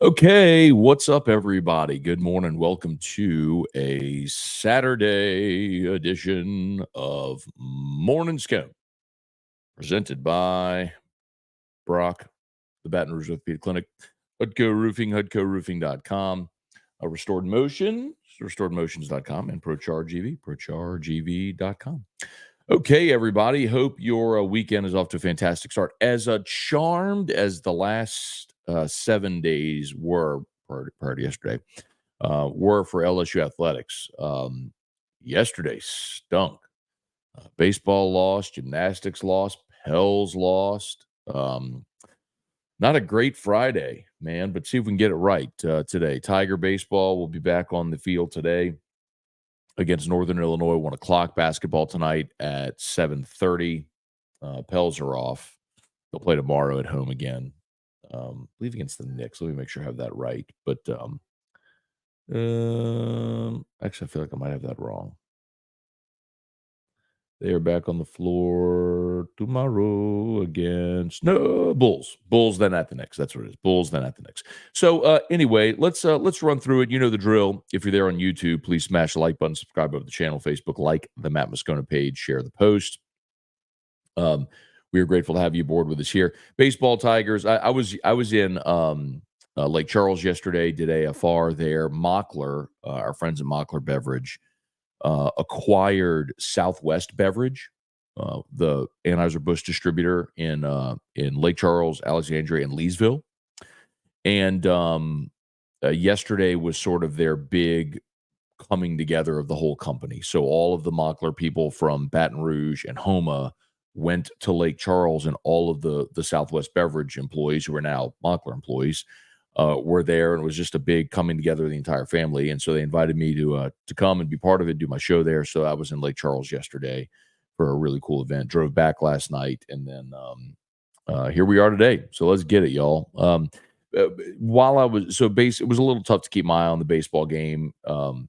Okay, what's up, everybody? Good morning. Welcome to a Saturday edition of Morning Scone, presented by Brock, the Baton Rouge Orthopedic Clinic, Hudco Roofing, HudcoRoofing.com, Restored Motion, RestoredMotions.com, and ProChargeEV, ProChargeEV.com. Okay, everybody. Hope your weekend is off to a fantastic start. As charmed as the last 7 days were prior to yesterday, were for LSU athletics. Yesterday stunk. Baseball lost, gymnastics lost, Pels lost. Not a great Friday, man, but see if we can get it right today. Tiger baseball will be back on the field today against Northern Illinois, 1 o'clock. Basketball tonight at 7:30. Pels are off. They'll play tomorrow at home again. I believe against the Knicks. Let me make sure I have that right. But actually, I feel like I might have that wrong. They are back on the floor tomorrow against Bulls. Bulls, then at the Knicks. That's what it is. Bulls, then at the Knicks. So anyway, let's run through it. You know the drill. If you're there on YouTube, please smash the like button, subscribe over the channel, Facebook, like the Matt Moscona page, share the post. We are grateful to have you aboard with us here. Baseball Tigers. I was in Lake Charles yesterday. Did a FAR there. Mockler, our friends at Mockler Beverage, acquired Southwest Beverage, the Anheuser-Busch distributor in Lake Charles, Alexandria, and Leesville. And yesterday was sort of their big coming together of the whole company. So all of the Mockler people from Baton Rouge and Homa went to Lake Charles, and all of the Southwest Beverage employees, who are now Mockler employees, were there, and it was just a big coming together of the entire family. And so they invited me to come and be part of it, do my show there. So I was in Lake Charles yesterday for a really cool event. Drove back last night, and then here we are today. So let's get it, y'all. While I was it was a little tough to keep my eye on the baseball game while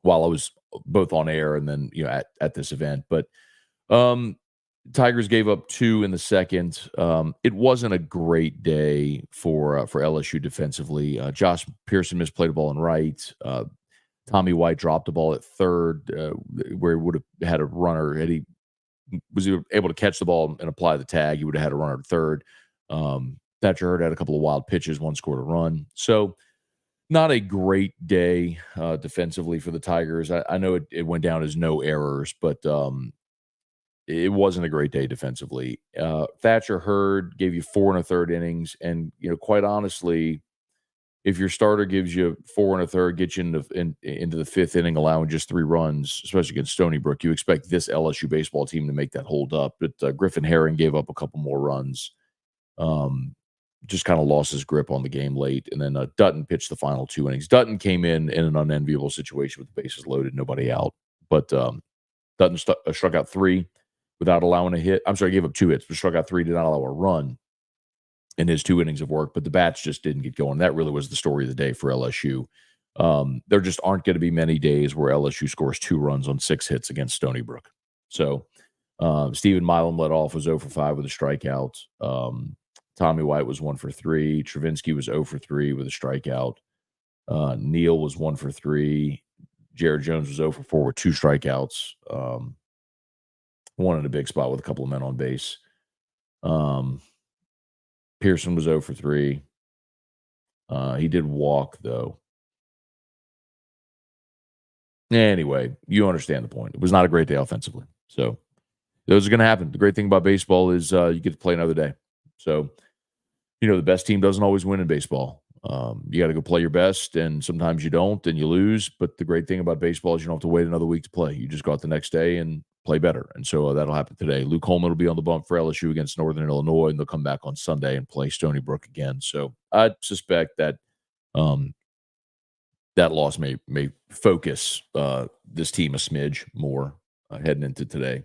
I was both on air and then at this event, but Tigers gave up 2 in the second. It wasn't a great day for LSU defensively. Josh Pearson misplayed a ball in right. Tommy White dropped a ball at third, where he would have had a runner. Had he was able to catch the ball and apply the tag, he would have had a runner at third. Thatcher Hurd had a couple of wild pitches. One scored a run. So not a great day defensively for the Tigers. I know it went down as no errors, but it wasn't a great day defensively. Thatcher Hurd gave you 4 1/3 innings, and quite honestly, if your starter gives you 4 1/3, gets you into the 5th inning, allowing just 3 runs, especially against Stony Brook, you expect this LSU baseball team to make that hold up. But Griffin Herring gave up a couple more runs, just kind of lost his grip on the game late, and then Dutton pitched the final 2 innings. Dutton came in an unenviable situation with the bases loaded, nobody out, but Dutton struck out 3. Without allowing a hit. I'm sorry, gave up 2 hits, but struck out 3, did not allow a run in his 2 innings of work, but the bats just didn't get going. That really was the story of the day for LSU. There just aren't going to be many days where LSU scores 2 runs on 6 hits against Stony Brook. So Stephen Milam led off, was 0 for 5 with a strikeout. Tommy White was 1 for 3. Travinsky was 0 for 3 with a strikeout. Neal was 1 for 3. Jared Jones was 0 for 4 with 2 strikeouts. One in a big spot with a couple of men on base. Pearson was 0 for 3. He did walk, though. Anyway, you understand the point. It was not a great day offensively. So those are going to happen. The great thing about baseball is you get to play another day. So, the best team doesn't always win in baseball. You got to go play your best, and sometimes you don't, and you lose. But the great thing about baseball is you don't have to wait another week to play. You just go out the next day and play better. And so that'll happen today. Luke Holman will be on the bump for LSU against Northern Illinois, and they'll come back on Sunday and play Stony Brook again. So I suspect that that loss may focus this team a smidge more heading into today.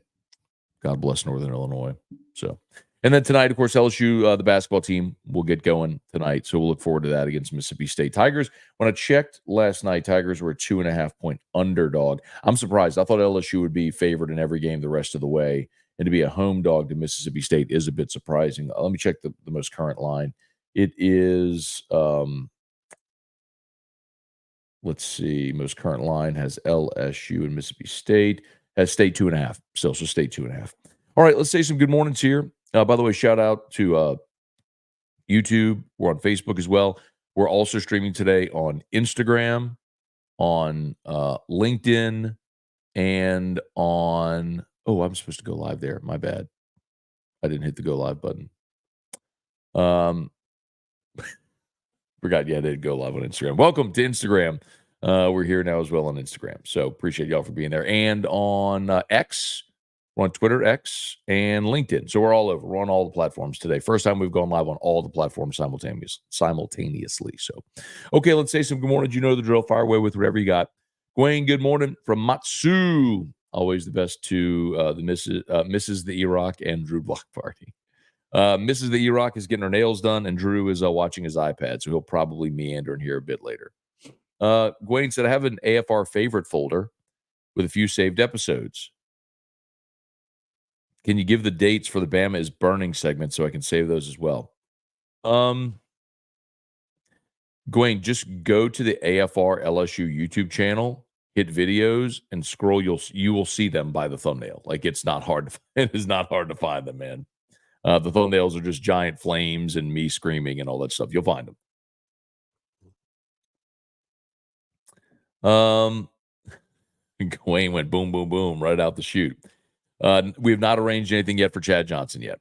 God bless Northern Illinois. So, and then tonight, of course, LSU, the basketball team, will get going tonight. So we'll look forward to that against Mississippi State. Tigers, when I checked last night, Tigers were a 2.5-point underdog. I'm surprised. I thought LSU would be favored in every game the rest of the way. And to be a home dog to Mississippi State is a bit surprising. Let me check the most current line. It is, let's see, most current line has LSU and Mississippi State. Has State 2.5. Still, so State 2.5. All right, let's say some good mornings here. By the way, shout out to YouTube. We're on Facebook as well. We're also streaming today on Instagram, on LinkedIn, and on. Oh, I'm supposed to go live there. My bad. I didn't hit the go live button. Um, Forgot. Yeah, I did go live on Instagram. Welcome to Instagram. We're here now as well on Instagram. So appreciate y'all for being there. And on X, we're on Twitter, X, and LinkedIn. So we're all over. We're on all the platforms today. First time we've gone live on all the platforms simultaneously. So, okay, let's say some good morning. You know the drill. Fire away with whatever you got. Gwen, good morning from Matsu. Always the best to the Mrs. the E-Rock and Drew Block Party. Mrs. the E-Rock is getting her nails done, and Drew is watching his iPad, so he'll probably meander in here a bit later. Gwen said, I have an AFR favorite folder with a few saved episodes. Can you give the dates for the Bama is Burning segment so I can save those as well? Gwen, just go to the AFR LSU YouTube channel, hit videos, and scroll. You will see them by the thumbnail. Like it's not hard to it is not hard to find them, man. The thumbnails are just giant flames and me screaming and all that stuff. You'll find them. Wayne went boom, boom, boom right out the chute. We have not arranged anything yet for Chad Johnson yet.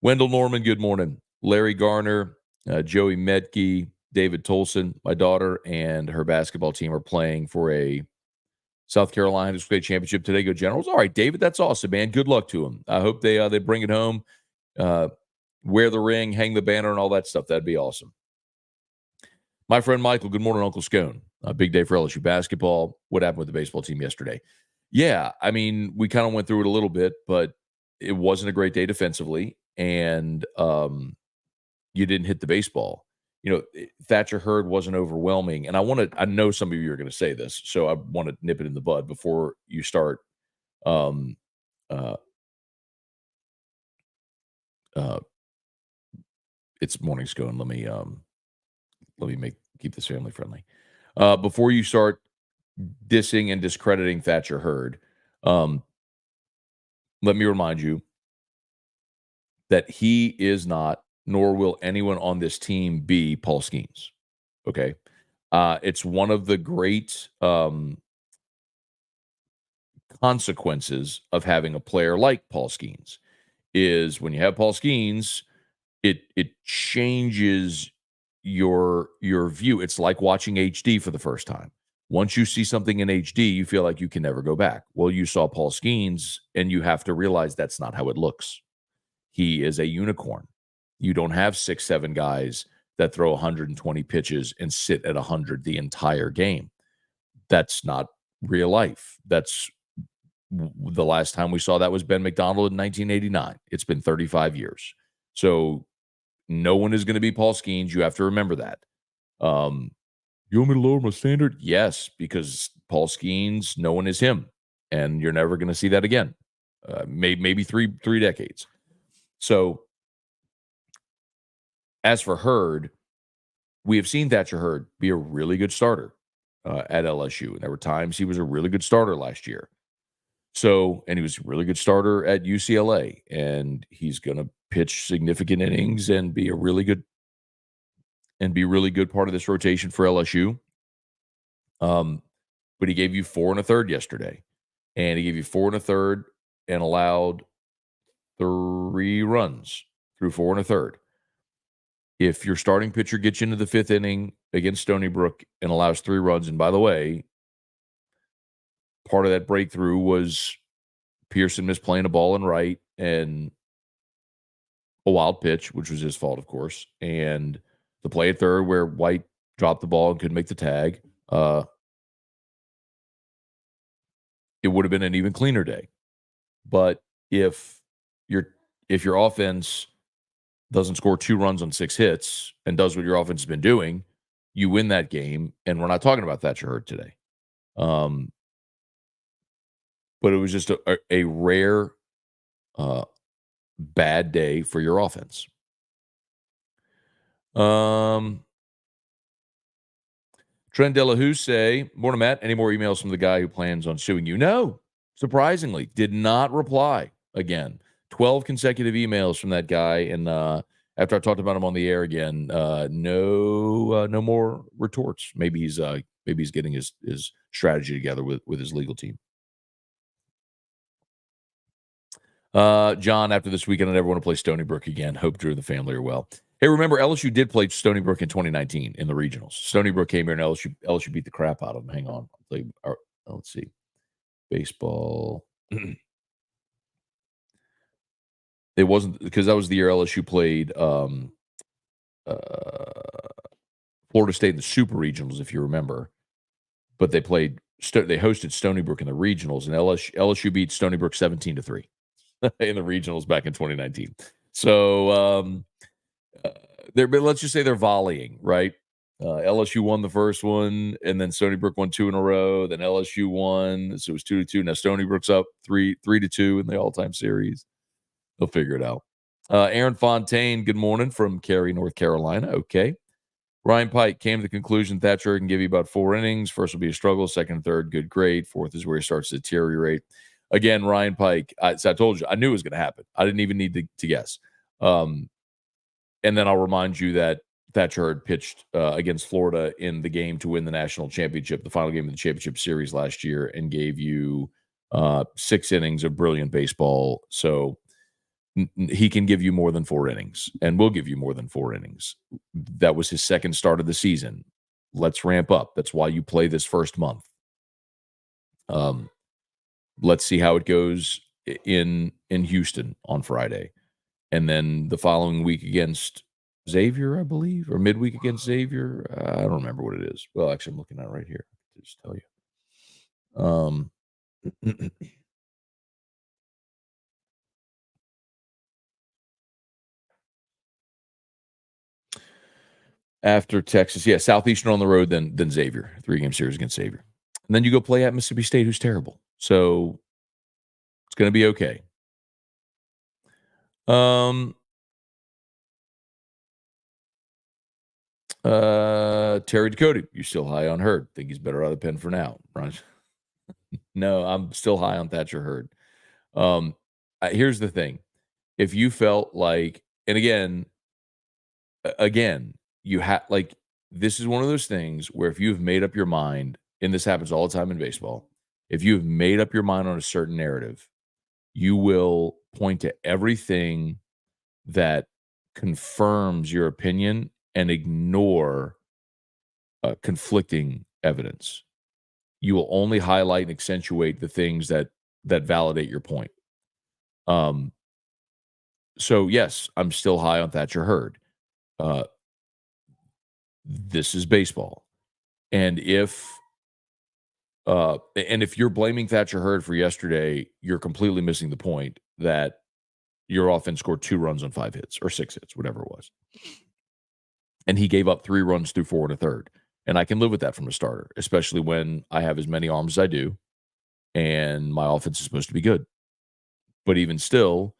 Wendell Norman, good morning. Larry Garner, Joey Medke, David Tolson, my daughter, and her basketball team are playing for a South Carolina State Championship today. Go Generals. All right, David, that's awesome, man. Good luck to them. I hope they bring it home, wear the ring, hang the banner, and all that stuff. That'd be awesome. My friend Michael, good morning, Uncle Scone. A big day for LSU basketball. What happened with the baseball team yesterday? Yeah, I mean, we kind of went through it a little bit, but it wasn't a great day defensively, and you didn't hit the baseball. You know, Thatcher Hurd wasn't overwhelming, and I know some of you are going to say this, so I want to nip it in the bud before you start. It's morning Scone. Let me keep this family friendly. Before you start dissing and discrediting Thatcher Hurd, let me remind you that he is not, nor will anyone on this team be Paul Skeens. Okay. It's one of the great consequences of having a player like Paul Skeens is when you have Paul Skeens, it changes your view. It's like watching HD for the first time. Once you see something in HD, you feel like you can never go back. Well, you saw Paul Skeens, and you have to realize that's not how it looks. He is a unicorn. You don't have 6, 7 guys that throw 120 pitches and sit at 100 the entire game. That's not real life. That's the last time we saw that was Ben McDonald in 1989. It's been 35 years. So no one is going to be Paul Skeens. You have to remember that. You want me to lower my standard? Yes, because Paul Skeens, no one is him, and you're never going to see that again. Maybe three decades. So, as for Hurd, we have seen Thatcher Hurd be a really good starter at LSU, and there were times he was a really good starter last year. So, and he was a really good starter at UCLA, and he's going to pitch significant innings and be really good part of this rotation for LSU. But he gave you 4 1/3 yesterday, and he gave you 4 1/3 and allowed 3 runs through 4 1/3. If your starting pitcher gets you into the 5th inning against Stony Brook and allows 3 runs, and by the way, part of that breakthrough was Pearson misplaying a ball in right and a wild pitch, which was his fault, of course, and the play at third where White dropped the ball and couldn't make the tag. It would have been an even cleaner day. But if your offense doesn't score 2 runs on 6 hits and does what your offense has been doing, you win that game. And we're not talking about Thatcher Hurd today. But it was just a rare bad day for your offense. Trent Delahousse, morning, Matt. Any more emails from the guy who plans on suing you? No, surprisingly, did not reply again. 12 consecutive emails from that guy, and after I talked about him on the air again, no more retorts. Maybe he's getting his strategy together with his legal team. John, after this weekend, I never want to play Stony Brook again. Hope Drew and the family are well. Hey, remember, LSU did play Stony Brook in 2019 in the regionals. Stony Brook came here, and LSU beat the crap out of them. Hang on. Let's see. Baseball. It wasn't because that was the year LSU played Florida State in the Super Regionals, if you remember. But they hosted Stony Brook in the regionals, and LSU beat Stony Brook 17-3 in the regionals back in 2019. So but let's just say they're volleying, right? LSU won the first one, and then Stony Brook won 2 in a row. Then LSU won, so it was 2-2. Now Stony Brook's up 3-2 in the all-time series. They'll figure it out. Aaron Fontaine, good morning from Cary, North Carolina. Okay. Ryan Pike came to the conclusion Thatcher can give you about 4 innings. First will be a struggle. Second and third, good grade. Fourth is where he starts to deteriorate. Again, Ryan Pike, so I told you, I knew it was going to happen. I didn't even need to guess. And then I'll remind you that Thatcher had pitched against Florida in the game to win the national championship, the final game of the championship series last year, and gave you 6 innings of brilliant baseball. So he can give you more than 4 innings and will give you more than 4 innings. That was his second start of the season. Let's ramp up. That's why you play this first month. Let's see how it goes in Houston on Friday. And then the following week against Xavier, I believe, or midweek against Xavier. I don't remember what it is. Well, actually, I'm looking at it right here to just tell you. After Texas, yeah, Southeastern on the road, then Xavier, 3-game series against Xavier. And then you go play at Mississippi State, who's terrible. So it's going to be okay. Terry Dakota, you still high on Hurd? Think he's better out of the pen for now, right? No, I'm still high on Thatcher Hurd. Here's the thing: if you felt like, and again, you have like this is one of those things where if you've made up your mind, and this happens all the time in baseball, if you've made up your mind on a certain narrative, you will point to everything that confirms your opinion and ignore conflicting evidence. You will only highlight and accentuate the things that validate your point. So yes, I'm still high on Thatcher Hurd. This is baseball, and if you're blaming Thatcher Hurd for yesterday, you're completely missing the point that your offense scored 2 runs on 5 hits or 6 hits, whatever it was. And he gave up 3 runs through 4 1/3. And I can live with that from a starter, especially when I have as many arms as I do and my offense is supposed to be good. But even still,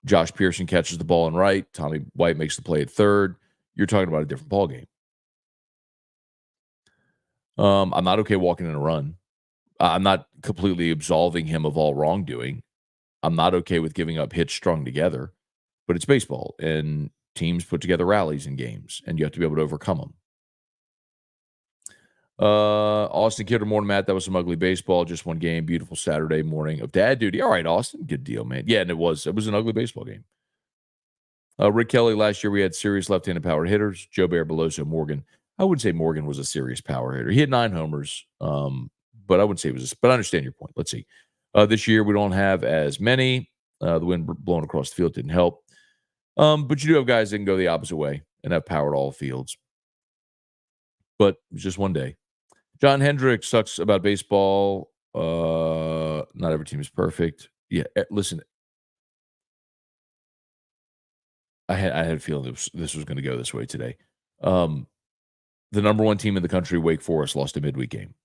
Josh Pearson catches the ball in right. Tommy White makes the play at third. You're talking about a different ballgame. I'm not okay walking in a run. I'm not completely absolving him of all wrongdoing. I'm not okay with giving up hits strung together, but it's baseball, and teams put together rallies in games, and you have to be able to overcome them. Austin Kidder, morning, Matt. That was some ugly baseball. Just one game. Beautiful Saturday morning of dad duty. All right, Austin. Good deal, man. Yeah, and it was an ugly baseball game. Rick Kelly, last year we had serious left-handed power hitters. Joe Bear, Beloso, Morgan. I would say Morgan was a serious power hitter. He had 9 homers, but I wouldn't say it was. But I understand your point. Let's see. This year we don't have as many. The wind blowing across the field didn't help. But you do have guys that can go the opposite way and have power at all fields. But it was just one day. John Hendrick sucks about baseball. Not every team is perfect. Yeah, listen. I had a feeling this was going to go this way today. The number 1 team in the country, Wake Forest, lost a midweek game.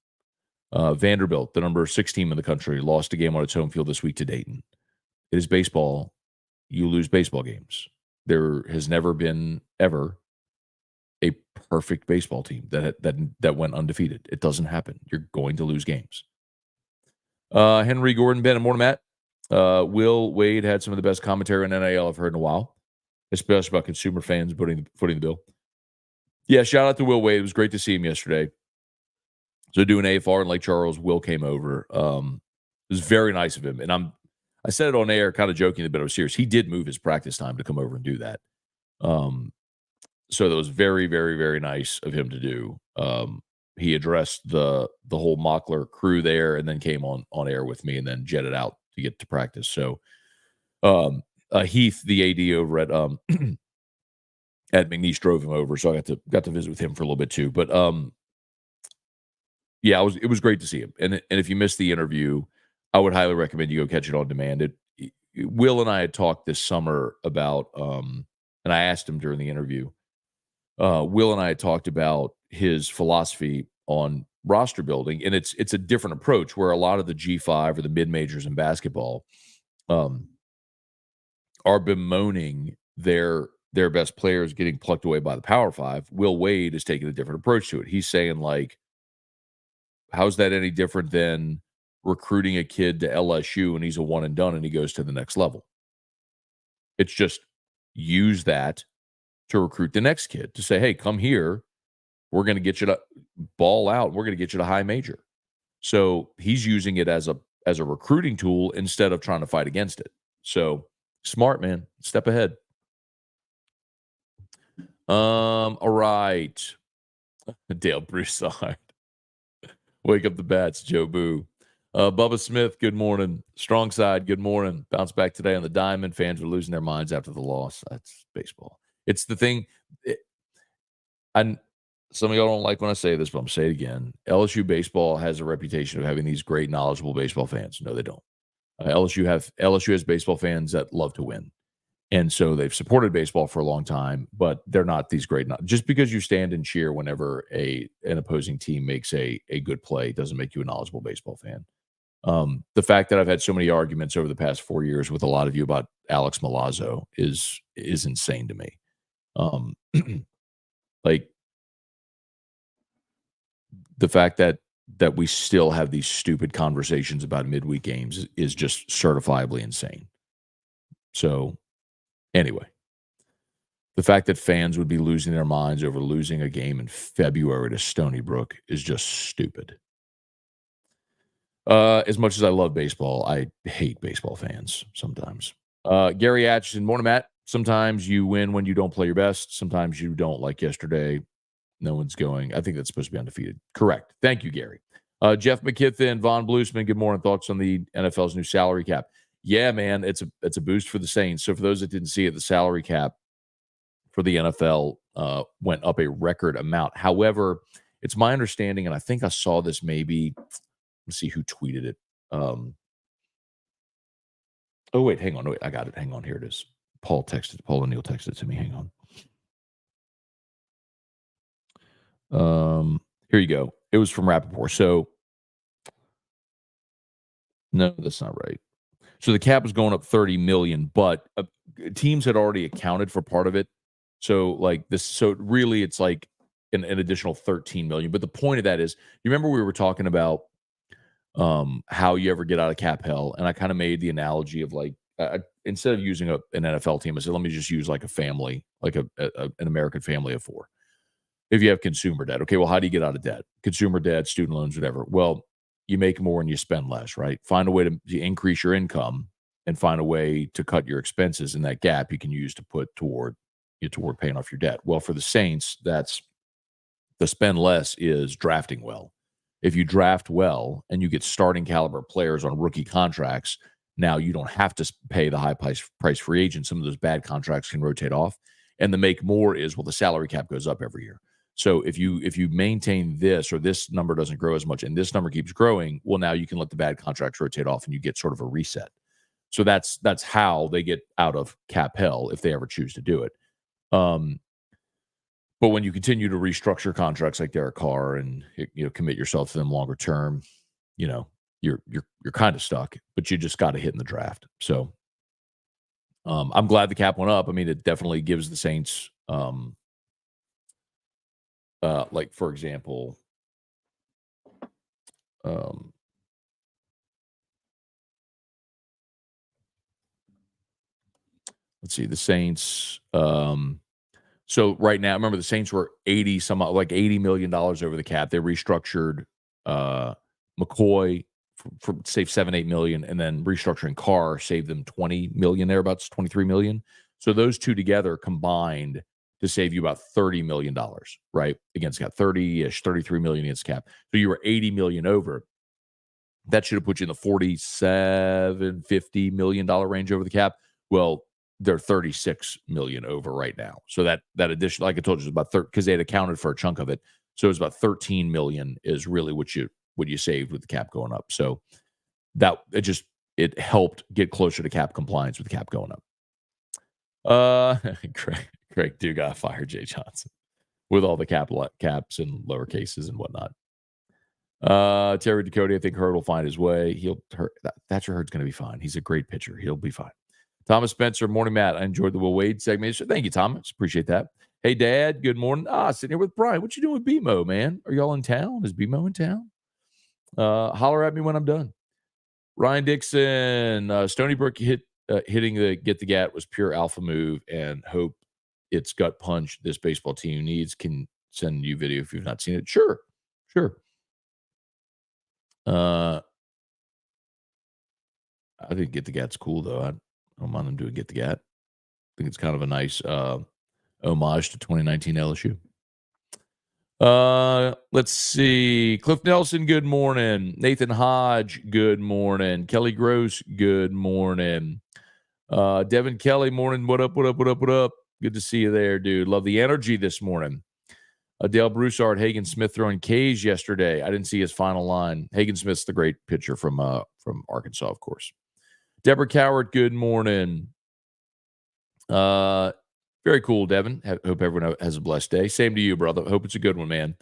Vanderbilt, the number 6 team in the country, lost a game on its home field this week to Dayton. It is baseball. You lose baseball games. There has never been ever a perfect baseball team that went undefeated. It doesn't happen. You're going to lose games. Henry Gordon, Ben, and Morning Matt. Will Wade had some of the best commentary on NIL I've heard in a while, especially about consumer fans footing the bill. Yeah, shout out to Will Wade. It was great to see him yesterday. So doing AFR in Lake Charles, Will came over. It was very nice of him. And I said it on air, kind of joking, but I was serious. He did move his practice time to come over and do that. So that was very, very, very nice of him to do. He addressed the whole Mockler crew there, and then came on air with me, and then jetted out to get to practice. So Heath, the AD over at McNeese, drove him over, so I got to visit with him for a little bit too. But yeah, it was great to see him. And if you missed the interview, I would highly recommend you go catch it on demand. Will and I had talked this summer about, and I asked him during the interview. Will and I had talked about his philosophy on roster building, and it's a different approach where a lot of the G5 or the mid majors in basketball are bemoaning their best players getting plucked away by the Power Five. Will Wade is taking a different approach to it. He's saying, like, how's that any different than recruiting a kid to LSU and he's a one and done and he goes to the next level? It's just use that to recruit the next kid, to say, hey, come here. We're going to get you to ball out. We're going to get you to high major. So he's using it as a recruiting tool instead of trying to fight against it. So smart, man. Step ahead. All right. Dale Broussard. Wake up the bats, Joe Boo. Bubba Smith, good morning. Strong side, good morning. Bounce back today on the diamond. Fans were losing their minds after the loss. That's baseball. It's the thing. Some of y'all don't like when I say this, but I'm going to say it again. LSU baseball has a reputation of having these great, knowledgeable baseball fans. No, they don't. LSU has baseball fans that love to win. And so they've supported baseball for a long time, but they're not these great. Just because you stand and cheer whenever an opposing team makes a good play doesn't make you a knowledgeable baseball fan. The fact that I've had so many arguments over the past 4 years with a lot of you about Alex Milazzo is insane to me. Like, the fact that we still have these stupid conversations about midweek games is just certifiably insane. So anyway, the fact that fans would be losing their minds over losing a game in February to Stony Brook is just stupid. As much as I love baseball, I hate baseball fans sometimes. Gary Atchison, morning, Matt. Sometimes you win when you don't play your best. Sometimes you don't, like yesterday. No one's going. I think that's supposed to be undefeated. Correct. Thank you, Gary. Jeff McKithen, Von Bluesman, good morning. Thoughts on the NFL's new salary cap? Yeah, man, it's a boost for the Saints. So for those that didn't see it, the salary cap for the NFL went up a record amount. However, it's my understanding, and I think I saw this maybe. Let's see who tweeted it. Oh, wait, hang on. Wait, I got it. Hang on. Here it is. Paul O'Neill texted it to me. Hang on. Here you go. It was from Rappaport. So, no, that's not right. So the cap was going up 30 million, but teams had already accounted for part of it. So like this, so really it's like an additional 13 million. But the point of that is, you remember we were talking about how you ever get out of cap hell, and I kind of made the analogy of like instead of using an NFL team, I said let me just use like a family, like an American family of four. If you have consumer debt, okay, well, how do you get out of debt? Consumer debt, student loans, whatever. Well, you make more and you spend less, right? Find a way to increase your income and find a way to cut your expenses, and that gap you can use to put toward paying off your debt. Well, for the Saints, that's the spend less is drafting well. If you draft well and you get starting caliber players on rookie contracts, now you don't have to pay the high price free agents. Some of those bad contracts can rotate off. And the make more is, well, the salary cap goes up every year. So if you maintain this, or this number doesn't grow as much and this number keeps growing, well, now you can let the bad contracts rotate off and you get sort of a reset. So that's how they get out of cap hell if they ever choose to do it. But when you continue to restructure contracts like Derek Carr and commit yourself to them longer term, you're kind of stuck. But you just got to hit in the draft. So I'm glad the cap went up. I mean, it definitely gives the Saints, like for example, um, let's see, the Saints. So right now, remember the Saints were 80 some odd, like $80 million over the cap. They restructured uh, McCoy for save 7-8 million, and then restructuring Carr saved them 20 million thereabouts, 23 million. So those two together combined to save you about $30 million, right? Against cap 30-ish, 33 million against cap. So you were 80 million over. That should have put you in the 47-50 million dollar range over the cap. Well, they're 36 million over right now. So that addition, like I told you, is about 30 because they had accounted for a chunk of it. So it's about 13 million is really what you saved with the cap going up. So that it helped get closer to cap compliance with the cap going up. Craig Dugas fired Jay Johnson with all the caps and lower cases and whatnot. Terry Dakota, I think Hurd will find his way. Thatcher Hurd's going to be fine. He's a great pitcher. He'll be fine. Thomas Spencer, morning, Matt. I enjoyed the Will Wade segment. So thank you, Thomas. Appreciate that. Hey, Dad. Good morning. Sitting here with Brian. What you doing with BMO, man? Are y'all in town? Is BMO in town? Holler at me when I'm done. Ryan Dixon, Stony Brook hitting the get the gat was pure alpha move, and hope it's gut punch this baseball team needs. Can send you video if you've not seen it. Sure. I think Get the Gat's cool though. I don't mind them doing Get the Gat. I think it's kind of a nice homage to 2019 LSU. Let's see. Cliff Nelson, good morning. Nathan Hodge, good morning. Kelly Gross, good morning. Devin Kelly, morning. What up? Good to see you there, dude. Love the energy this morning. Dale Broussard, Hagen Smith throwing K's yesterday. I didn't see his final line. Hagen Smith's the great pitcher from Arkansas, of course. Deborah Coward, good morning. Very cool, Devin. Hope everyone has a blessed day. Same to you, brother. Hope it's a good one, man.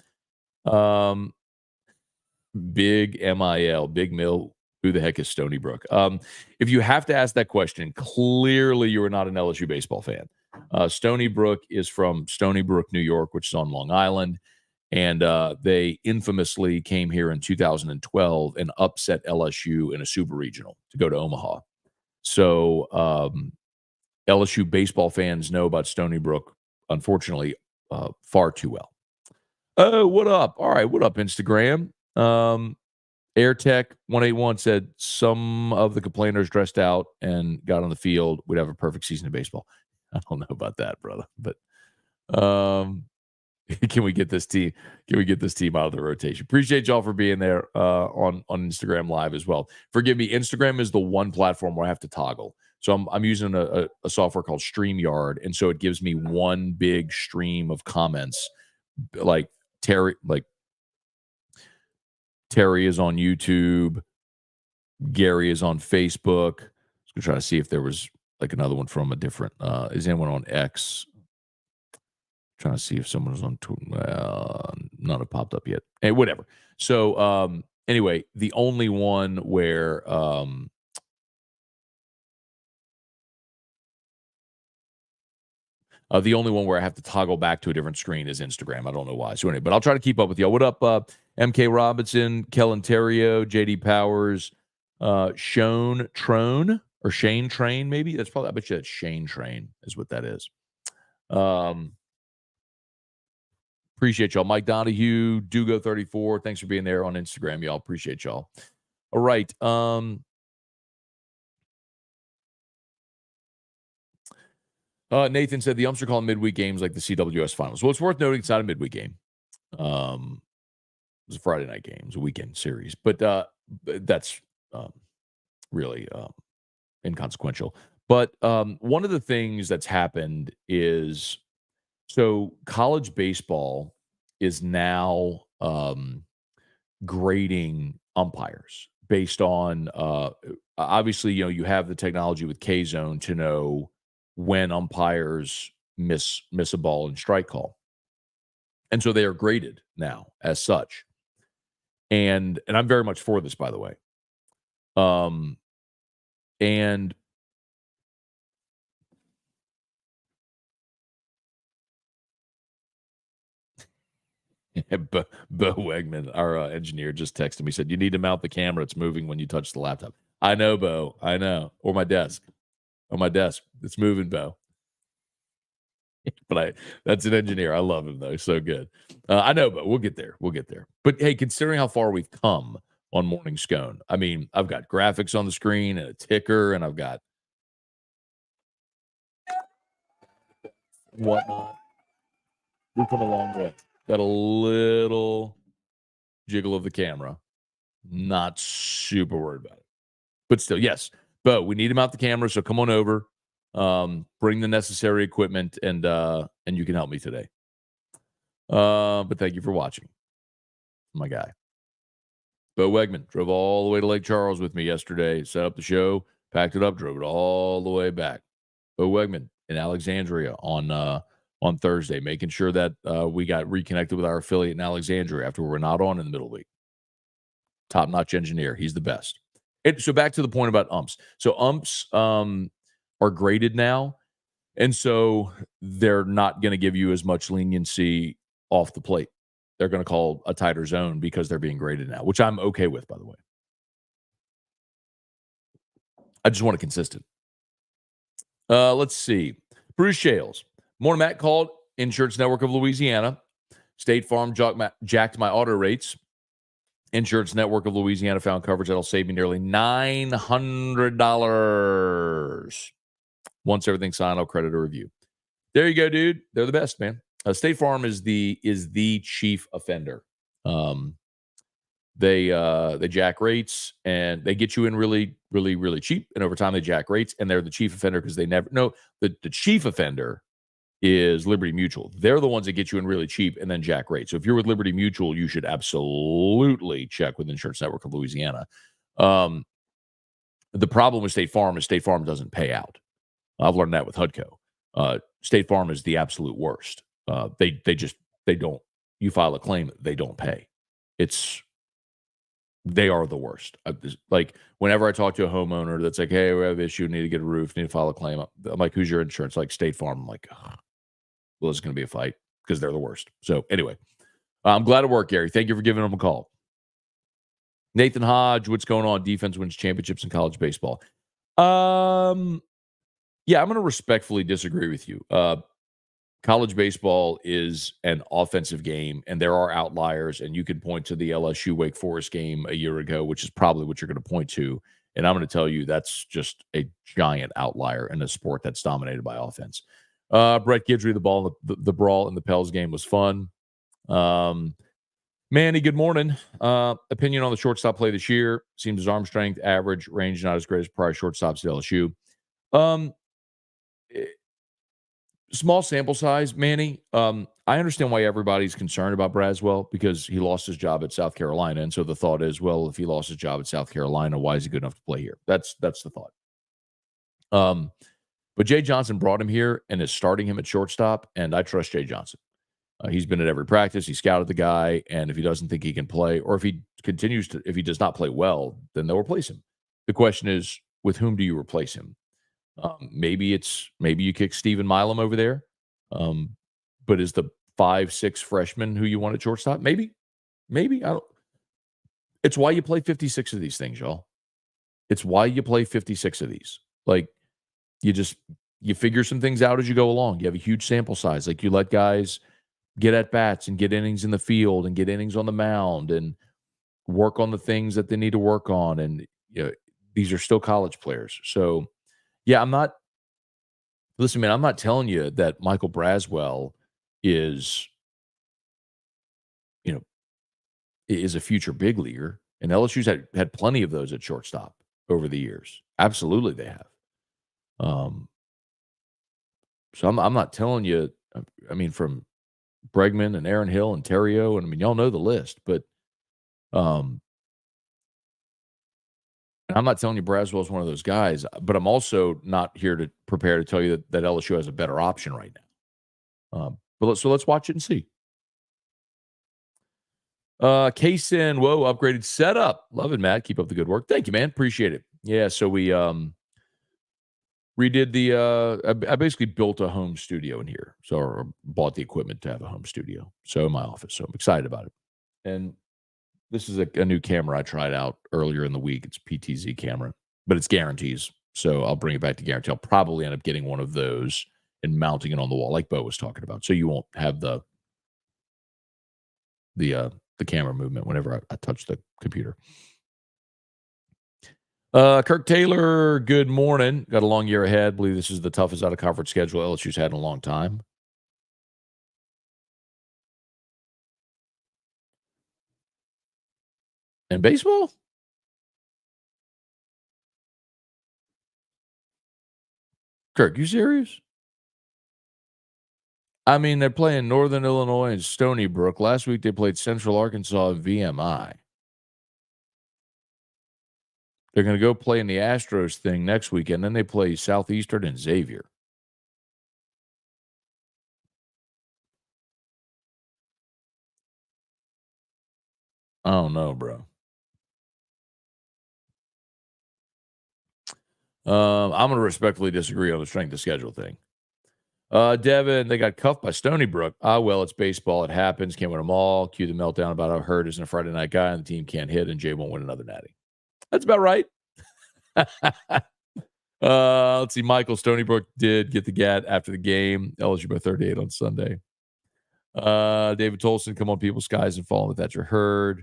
Big MIL, Big Mill. Who the heck is Stony Brook? If you have to ask that question, clearly you are not an LSU baseball fan. Stony Brook is from Stony Brook, New York, which is on Long Island. And they infamously came here in 2012 and upset LSU in a Super Regional to go to Omaha. So LSU baseball fans know about Stony Brook, unfortunately, far too well. Oh, what up? All right, what up, Instagram? AirTech181 said some of the complainers dressed out and got on the field would have a perfect season of baseball. I don't know about that, brother, but can we get this team? Can we get this team out of the rotation? Appreciate y'all for being there on Instagram Live as well. Forgive me, Instagram is the one platform where I have to toggle. So I'm using a software called StreamYard, and so it gives me one big stream of comments. Like Terry is on YouTube, Gary is on Facebook. Let's go try to see if there was like another one from a different. Is anyone on X? Trying to see if someone was on Twitter. None have popped up yet. Hey, whatever. So anyway, the only one where I have to toggle back to a different screen is Instagram. I don't know why. So anyway, but I'll try to keep up with y'all. What up, MK Robinson, Kellen Terrio, JD Powers, Shane Train, maybe? That's probably, I bet you that's Shane Train is what that is. Appreciate y'all. Mike Donahue, Dugo34. Thanks for being there on Instagram, y'all. Appreciate y'all. All right. Nathan said the umps are calling midweek games like the CWS finals. Well, it's worth noting it's not a midweek game. It was a Friday night game. It was a weekend series. But that's really inconsequential. But one of the things that's happened is so college baseball is now grading umpires based on obviously, you have the technology with K-Zone to know when umpires miss a ball in strike call. And so they are graded now as such. And I'm very much for this, by the way. And Bo Wegman, our engineer, just texted me. Said you need to mount the camera. It's moving when you touch the laptop. I know, Bo. I know. Or my desk. On my desk, it's moving, Bo. But that's an engineer. I love him though. So good. I know, but we'll get there. We'll get there. But hey, considering how far we've come on Morning Scone, I mean, I've got graphics on the screen and a ticker, and I've got whatnot. We've come a long way. Got a little jiggle of the camera. Not super worried about it. But still, yes. But we need him out the camera, so come on over. Bring the necessary equipment, and you can help me today. But thank you for watching. My guy. Bo Wegman drove all the way to Lake Charles with me yesterday, set up the show, packed it up, drove it all the way back. Bo Wegman in Alexandria on Thursday, making sure that we got reconnected with our affiliate in Alexandria after we were not on in the middle of the week. Top-notch engineer. He's the best. So back to the point about umps. So umps are graded now, and so they're not going to give you as much leniency off the plate. They're going to call a tighter zone because they're being graded now, which I'm okay with, by the way. I just want it consistent. Let's see. Bruce Shales. Morning, Matt called Insurance Network of Louisiana. State Farm jacked my auto rates. Insurance Network of Louisiana found coverage that'll save me nearly $900. Once everything's signed, I'll credit a review. There you go, dude. They're the best, man. State Farm is the chief offender. They jack rates, and they get you in really, really, really cheap. And over time, they jack rates, and they're the chief offender because they never know the chief offender is Liberty Mutual. They're the ones that get you in really cheap and then jack rates. So if you're with Liberty Mutual, you should absolutely check with Insurance Network of Louisiana. The problem with State Farm is State Farm doesn't pay out. I've learned that with HUDCO. State Farm is the absolute worst. They don't. You file a claim, they don't pay. They are the worst. Like whenever I talk to a homeowner that's like, "Hey, we have an issue, need to get a roof, need to file a claim," I'm like, "Who's your insurance?" Like State Farm. I'm like, "Ugh. Well, it's going to be a fight because they're the worst." So anyway, I'm glad it worked, Gary. Thank you for giving them a call. Nathan Hodge, what's going on? Defense wins championships in college baseball. Yeah, I'm going to respectfully disagree with you. College baseball is an offensive game, and there are outliers, and you can point to the LSU Wake Forest game a year ago, which is probably what you're going to point to. And I'm going to tell you that's just a giant outlier in a sport that's dominated by offense. Brett Gidry, the brawl in the Pels game was fun. Manny, good morning. Opinion on the shortstop play this year. Seems his arm strength, average, range, not as great as prior shortstops at LSU. Small sample size, Manny. I understand why everybody's concerned about Braswell because he lost his job at South Carolina. And so the thought is, well, if he lost his job at South Carolina, why is he good enough to play here? That's the thought. But Jay Johnson brought him here and is starting him at shortstop, and I trust Jay Johnson. He's been at every practice. He scouted the guy, and if he doesn't think he can play, or if he does not play well, then they'll replace him. The question is, with whom do you replace him? Maybe you kick Steven Milam over there, but is the 5'6" freshman who you want at shortstop? Maybe. I don't. It's why you play 56 of these things, y'all. It's why you play 56 of these. Like you figure some things out as you go along. You have a huge sample size. Like you let guys get at bats and get innings in the field and get innings on the mound and work on the things that they need to work on. And these are still college players. So yeah, I'm not telling you that Michael Braswell is a future big leaguer. And LSU's had plenty of those at shortstop over the years. Absolutely they have. So I'm not telling you, I mean, from Bregman and Aaron Hill and Terrio, and I mean, y'all know the list, but I'm not telling you Braswell is one of those guys, but I'm also not here to prepare to tell you that LSU has a better option right now. But let's watch it and see. Kaysen, whoa, upgraded setup. Love it, Matt. Keep up the good work. Thank you, man. Appreciate it. Yeah, so we redid the I basically built a home studio in here. So or bought the equipment to have a home studio. So in my office. So I'm excited about it. And this is a new camera I tried out earlier in the week. It's PTZ camera, but it's guarantees. So I'll bring it back to guarantee. I'll probably end up getting one of those and mounting it on the wall, like Bo was talking about. So you won't have the camera movement whenever I touch the computer. Kirk Taylor, good morning. Got a long year ahead. Believe this is the toughest out of conference schedule LSU's had in a long time. And baseball? Kirk, you serious? I mean, they're playing Northern Illinois and Stony Brook. Last week they played Central Arkansas and VMI. They're going to go play in the Astros thing next weekend. Then they play Southeastern and Xavier. I don't know, bro. I'm going to respectfully disagree on the strength of schedule thing. Devin, they got cuffed by Stony Brook. Ah, well, it's baseball. It happens. Can't win them all. Cue the meltdown about how Hurt isn't a Friday night guy and the team can't hit and Jay won't win another natty. That's about right. Let's see. Michael Stony Brook did get the GAT after the game. LSU by 38 on Sunday. David Tolson, come on, people, skies and falling with Thatcher Hurd.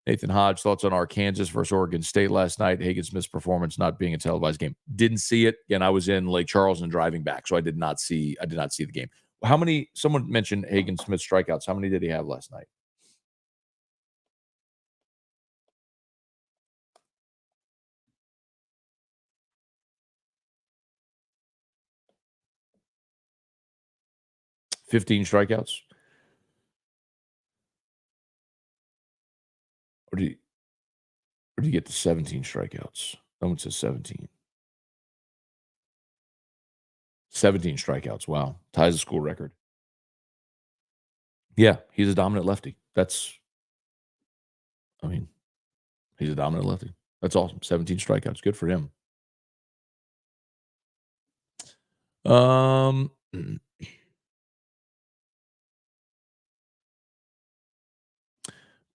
Nathan Hodge, thoughts on Arkansas versus Oregon State last night. Hagen Smith's performance not being a televised game. Didn't see it. Again, I was in Lake Charles and driving back, so I did not see the game. How many? Someone mentioned Hagen Smith's strikeouts. How many did he have last night? $15 strikeouts. Or did you get to 17 strikeouts? Someone says 17. 17 strikeouts. Wow. Ties the school record. Yeah, he's a dominant lefty. He's a dominant lefty. That's awesome. 17 strikeouts. Good for him.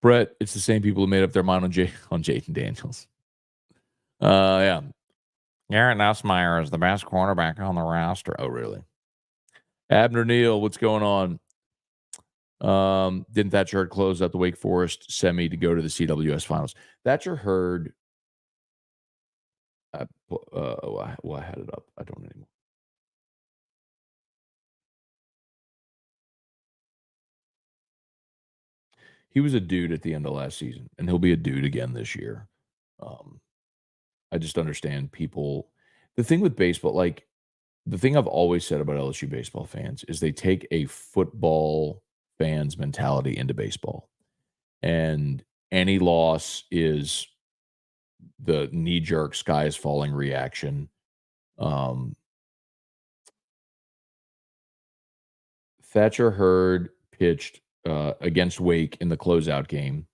Brett, it's the same people who made up their mind on Jaden Daniels. Yeah. Garrett Nussmeier is the best quarterback on the roster. Oh, really? Abner Neal, what's going on? Didn't Thatcher Hurd close out the Wake Forest semi to go to the CWS finals? Thatcher Hurd, I had it up. I don't anymore. He was a dude at the end of last season, and he'll be a dude again this year. I just understand people. The thing with baseball, like the thing I've always said about LSU baseball fans is they take a football fans mentality into baseball. And any loss is the knee-jerk sky is falling reaction. Thatcher Hurd pitched against Wake in the closeout game,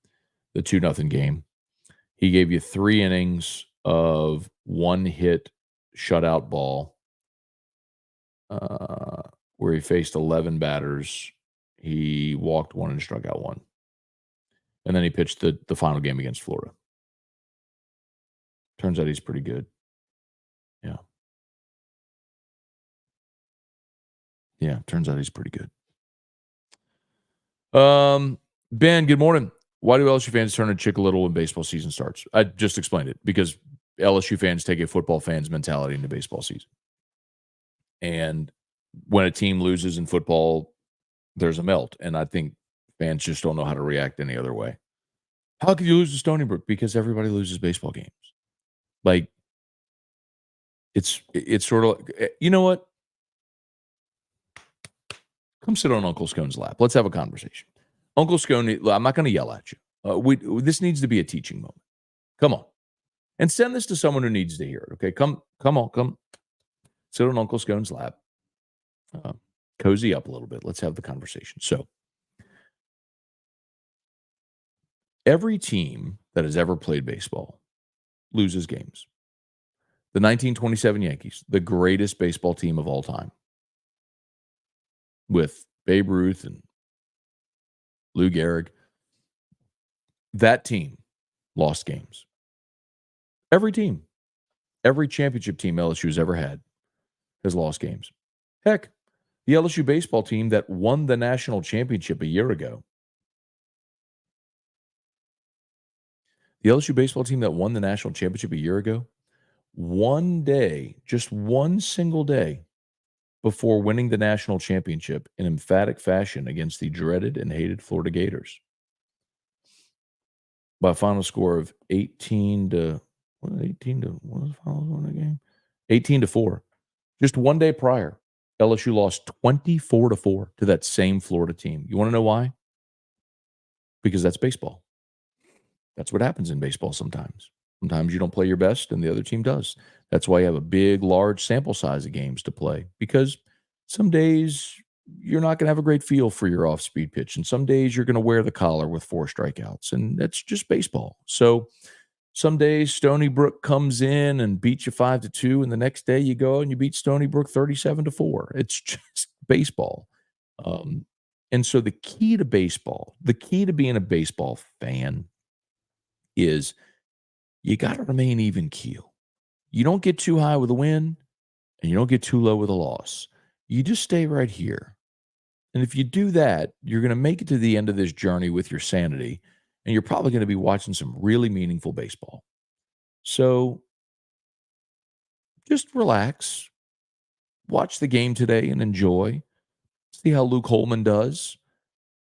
the 2-0 game. He gave you 3 innings of one-hit shutout ball where he faced 11 batters. He walked 1 and struck out 1. And then he pitched the final game against Florida. Turns out he's pretty good. Yeah. Yeah, turns out he's pretty good. Ben, good morning. Why do LSU fans turn a chick a little when baseball season starts? I just explained it. Because LSU fans take a football fans mentality into baseball season. And when a team loses in football, there's a melt. And I think fans just don't know how to react any other way. How could you lose to Stony Brook? Because everybody loses baseball games. Like, it's sort of like, you know what? Come sit on Uncle Scone's lap. Let's have a conversation. Uncle Scone, I'm not going to yell at you. This needs to be a teaching moment. Come on. And send this to someone who needs to hear it, okay? Come on. Sit on Uncle Scone's lap. Cozy up a little bit. Let's have the conversation. So, every team that has ever played baseball loses games. The 1927 Yankees, the greatest baseball team of all time, with Babe Ruth and Lou Gehrig. That team lost games. Every team, every championship team LSU's ever had has lost games. Heck, the LSU baseball team that won the national championship a year ago. The LSU baseball team that won the national championship a year ago, one day, just one single day before winning the national championship in emphatic fashion against the dreaded and hated Florida Gators by a final score of 18 to what was the final score in the game? 18-4. Just one day prior, LSU lost 24-4 to that same Florida team. You want to know why? Because that's baseball. That's what happens in baseball sometimes. Sometimes you don't play your best and the other team does. That's why you have a big, large sample size of games to play, because some days you're not going to have a great feel for your off-speed pitch, and some days you're going to wear the collar with 4 strikeouts, and that's just baseball. So some days Stony Brook comes in and beats you 5-2, and the next day you go and you beat Stony Brook 37-4. It's just baseball. And so the key to baseball, the key to being a baseball fan is you got to remain even keel. You don't get too high with a win, and you don't get too low with a loss. You just stay right here. And if you do that, you're going to make it to the end of this journey with your sanity, and you're probably going to be watching some really meaningful baseball. So just relax, watch the game today and enjoy. See how Luke Holman does.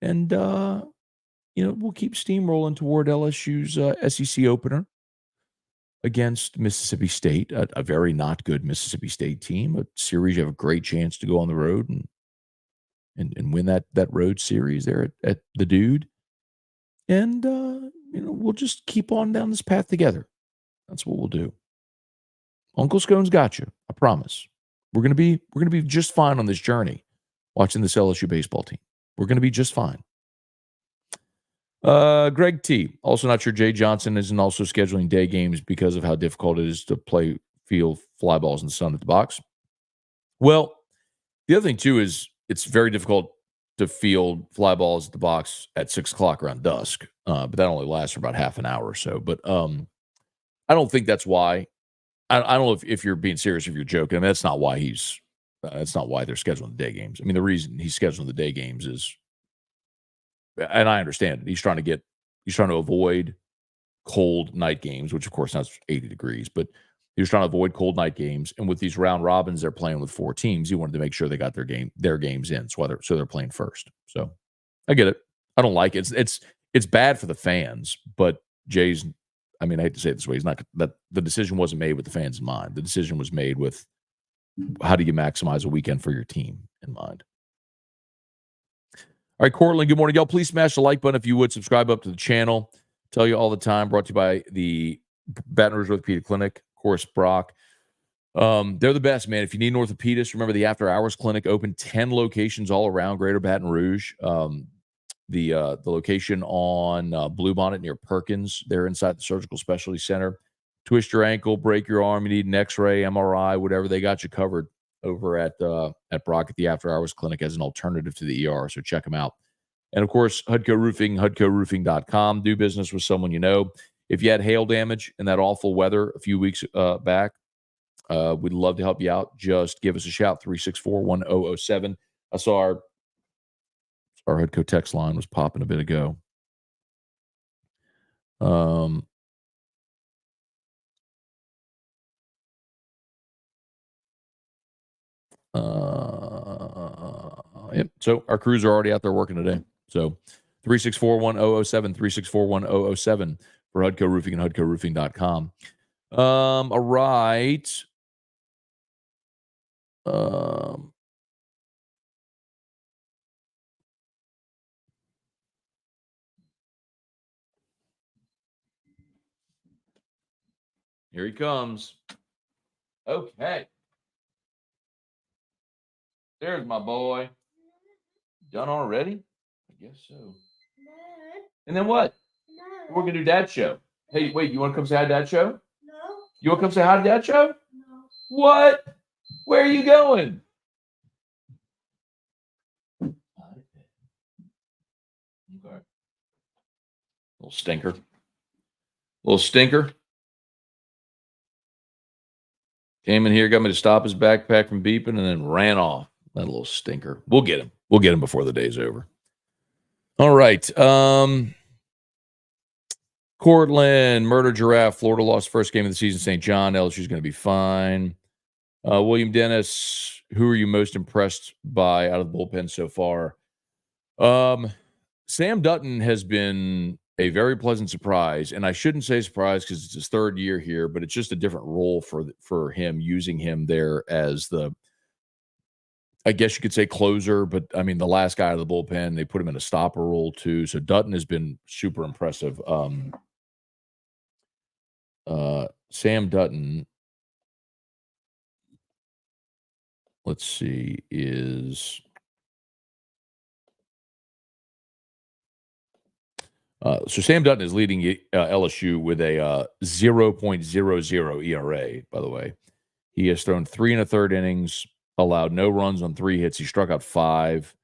And, we'll keep steamrolling toward LSU's SEC opener against Mississippi State, a very not good Mississippi State team, a series you have a great chance to go on the road and win that road series there at the Dude. And, we'll just keep on down this path together. That's what we'll do. Uncle Scone's got you. I promise. We're gonna be just fine on this journey, watching this LSU baseball team. We're gonna be just fine. Greg T. Also not sure Jay Johnson isn't also scheduling day games because of how difficult it is to play field fly balls in the sun at the box. Well, the other thing too is it's very difficult to field fly balls at the box at 6 o'clock around dusk. But that only lasts for about half an hour or so. But I don't think that's why. I don't know if you're being serious, if you're joking. I mean, that's not why that's not why they're scheduling the day games. I mean, the reason he's scheduling the day games is, and I understand it, he's trying to avoid cold night games, which of course now it's 80 degrees, but he was trying to avoid cold night games. And with these round robins, they're playing with 4 teams. He wanted to make sure they got their games in, so they're playing first. So I get it. I don't like it. It's bad for the fans, but Jay's, I mean, I hate to say it this way, he's not that the decision wasn't made with the fans in mind. The decision was made with how do you maximize a weekend for your team in mind. All right, Cortland, good morning. Y'all, please smash the like button if you would. Subscribe up to the channel. Tell you all the time, brought to you by the Baton Rouge Orthopedic Clinic, of course, Brock. They're the best, man. If you need an orthopedist, remember the After Hours Clinic, open 10 locations all around Greater Baton Rouge. The location on Bluebonnet near Perkins, they're inside the Surgical Specialty Center. Twist your ankle, break your arm, you need an X-ray, MRI, whatever, they got you covered over at Brock at the After Hours Clinic as an alternative to the ER, so check them out. And, of course, Hudco Roofing, HudcoRoofing.com. Do business with someone you know. If you had hail damage in that awful weather a few weeks back, we'd love to help you out. Just give us a shout, 364-1007. I saw our Hudco text line was popping a bit ago. Yep. So our crews are already out there working today. So 364-1007, 364-1007 for Hudco Roofing and HudcoRoofing.com. All right. Here he comes. Okay. There's my boy. Done already? I guess so. No. And then what? No. We're going to do Dad Show. Hey, wait, you want to come say hi to Dad Show? No. You want to come say hi to Dad Show? No. What? Where are you going? Okay. Little stinker. Little stinker. Came in here, got me to stop his backpack from beeping, and then ran off. That little stinker. We'll get him. We'll get him before the day's over. All right. Cortland, Murder Giraffe. Florida lost first game of the season. St. John. LSU's going to be fine. William Dennis, who are you most impressed by out of the bullpen so far? Sam Dutton has been a very pleasant surprise, and I shouldn't say surprise because it's his third year here, but it's just a different role for him, using him there as the, I guess you could say, closer, but I mean, the last guy out of the bullpen, they put him in a stopper role too. So Dutton has been super impressive. Sam Dutton, let's see, is so Sam Dutton is leading LSU with a 0.00 ERA, by the way. He has thrown 3 1/3 innings, allowed no runs on 3 hits. He struck out 5,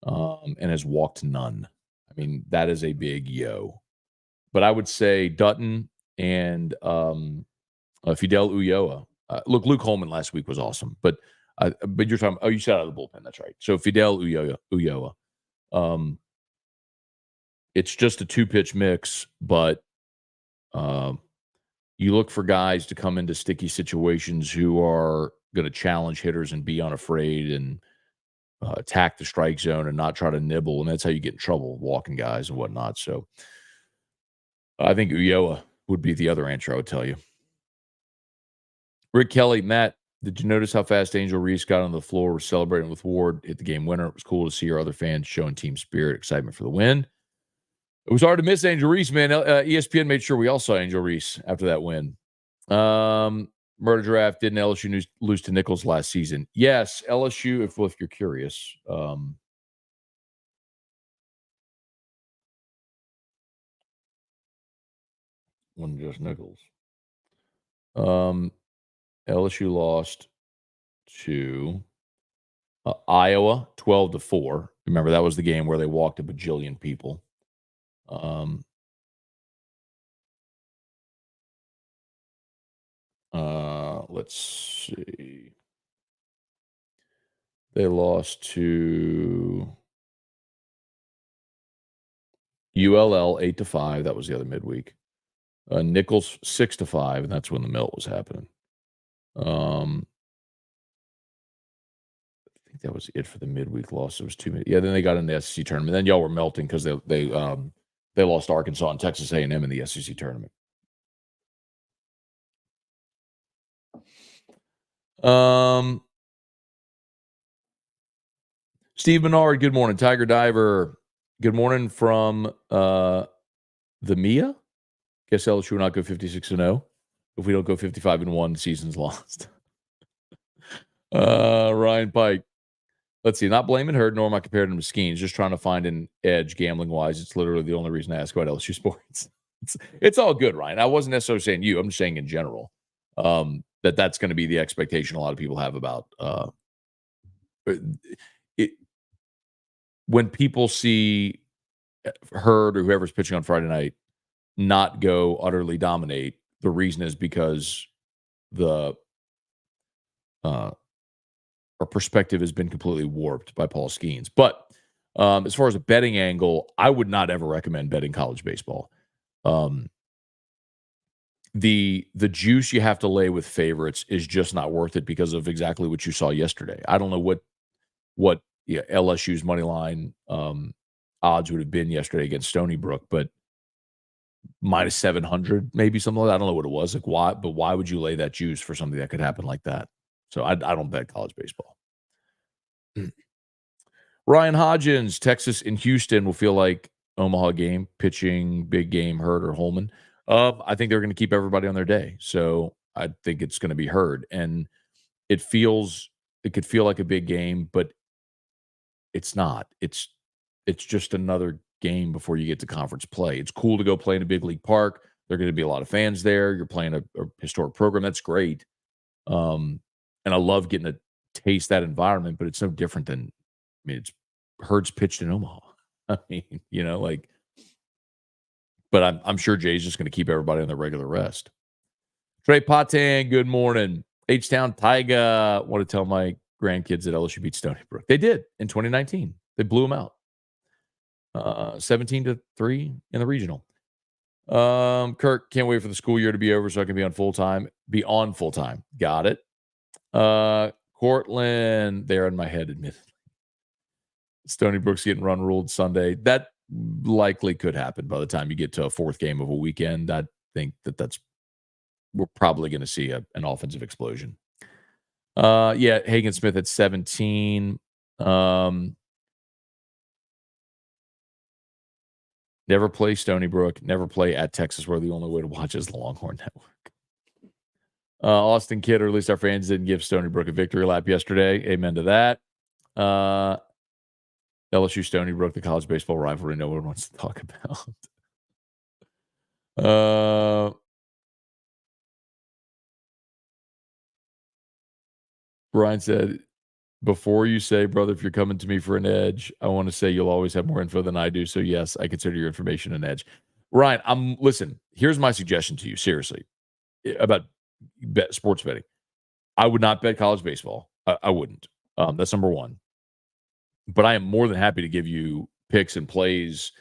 and has walked none. I mean, that is a big yo. But I would say Dutton and Fidel Ulloa. Look, Luke Holman last week was awesome, but you're talking. Oh, you said out of the bullpen. That's right. So Fidel Ulloa. It's just a 2-pitch mix, but you look for guys to come into sticky situations who are going to challenge hitters and be unafraid and attack the strike zone and not try to nibble, and that's how you get in trouble, walking guys and whatnot. So I think Ulloa would be the other answer I would tell you. Rick Kelly, Matt, did you notice how fast Angel Reese got on the floor, was celebrating with Ward, hit the game winner? It was cool to see our other fans showing team spirit, excitement for the win. It was hard to miss Angel Reese, man. ESPN made sure we all saw Angel Reese after that win. Murder Giraffe, didn't LSU lose to Nichols last season? Yes, LSU, if you're curious. When just Nichols. LSU lost to Iowa 12-4. Remember, that was the game where they walked a bajillion people. Let's see. They lost to ULL 8-5. That was the other midweek. Nichols 6-5, and that's when the melt was happening. I think that was it for the midweek loss. It was 2 minutes. Yeah, then they got in the SEC tournament. Then y'all were melting because they lost Arkansas and Texas A&M in the SEC tournament. Steve Menard, good morning. Tiger Diver, good morning from the Mia. Guess LSU will not go 56-0. If we don't go 55-1, the season's lost. Ryan Pike. Let's see. Not blaming her, nor am I comparing him to Skeens. Just trying to find an edge gambling-wise. It's literally the only reason I ask about LSU sports. It's all good, Ryan. I wasn't necessarily saying you. I'm just saying in general that's going to be the expectation a lot of people have about it. When people see Hurd or whoever's pitching on Friday night not go utterly dominate, the reason is because our perspective has been completely warped by Paul Skeens. But as far as a betting angle, I would not ever recommend betting college baseball. The juice you have to lay with favorites is just not worth it because of exactly what you saw yesterday. I don't know what LSU's money line odds would have been yesterday against Stony Brook, but minus 700, maybe something like that. I don't know what it was. Like why? But why would you lay that juice for something that could happen like that? So I don't bet college baseball. Ryan Hodgins, Texas and Houston will feel like Omaha game, pitching, big game, Hurd or Holman. I think they're going to keep everybody on their day. So I think it's going to be Hurd. And it could feel like a big game, but it's not. It's just another game before you get to conference play. It's cool to go play in a big league park. There are going to be a lot of fans there. You're playing a historic program. That's great. And I love getting to taste that environment, but it's no different than, I mean, it's Hurts pitched in Omaha. I mean, but I'm sure Jay's just going to keep everybody on their regular rest. Trey Patan, good morning. H-Town Tyga. Want to tell my grandkids that LSU beat Stony Brook. They did in 2019. They blew them out. 17-3 in the regional. Kirk, can't wait for the school year to be over so I can be on full time. Got it. Cortland, there in my head, admittedly. Stony Brook's getting run ruled Sunday. That likely could happen by the time you get to a fourth game of a weekend. I think we're probably going to see an offensive explosion. Yeah, Hagen Smith at 17. Never play Stony Brook. Never play at Texas, where the only way to watch is the Longhorn Network. Austin Kidd, or at least our fans didn't give Stony Brook a victory lap yesterday. Amen to that. LSU Stony Brook, the college baseball rivalry no one wants to talk about. Brian said, before you say, brother, if you're coming to me for an edge, I want to say you'll always have more info than I do. So yes, I consider your information an edge. Ryan, listen, here's my suggestion to you, seriously, about sports betting. I would not bet college baseball. I wouldn't. That's number one. But I am more than happy to give you picks and plays.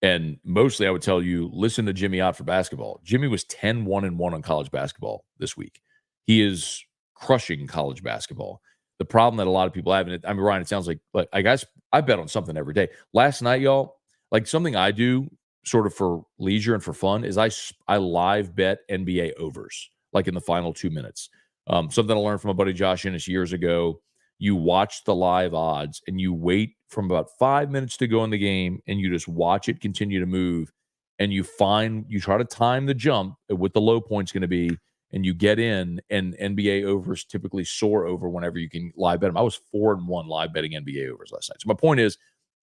And mostly I would tell you, listen to Jimmy Ott for basketball. Jimmy was 10-1-1 on college basketball this week. He is crushing college basketball. The problem that a lot of people have, and Ryan, it sounds like I guess I bet on something every day. Last night, y'all, like something I do sort of for leisure and for fun is I live bet NBA overs, like in the final 2 minutes. Something I learned from my buddy Josh Ennis years ago. You watch the live odds and you wait from about 5 minutes to go in the game and you just watch it continue to move and you try to time the jump at what the low point's going to be and you get in, and NBA overs typically soar over whenever you can live bet them. I was 4-1 live betting NBA overs last night. So my point is,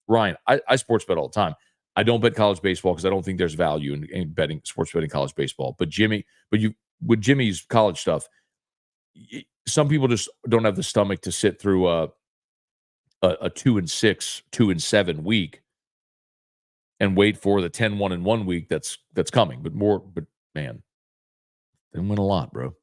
Ryan, I sports bet all the time. I don't bet college baseball because I don't think there's value in sports betting college baseball. But with Jimmy's college stuff, some people just don't have the stomach to sit through a 2-6, 2-7 week and wait for the 10-1-1 week that's coming. But man, didn't win a lot, bro.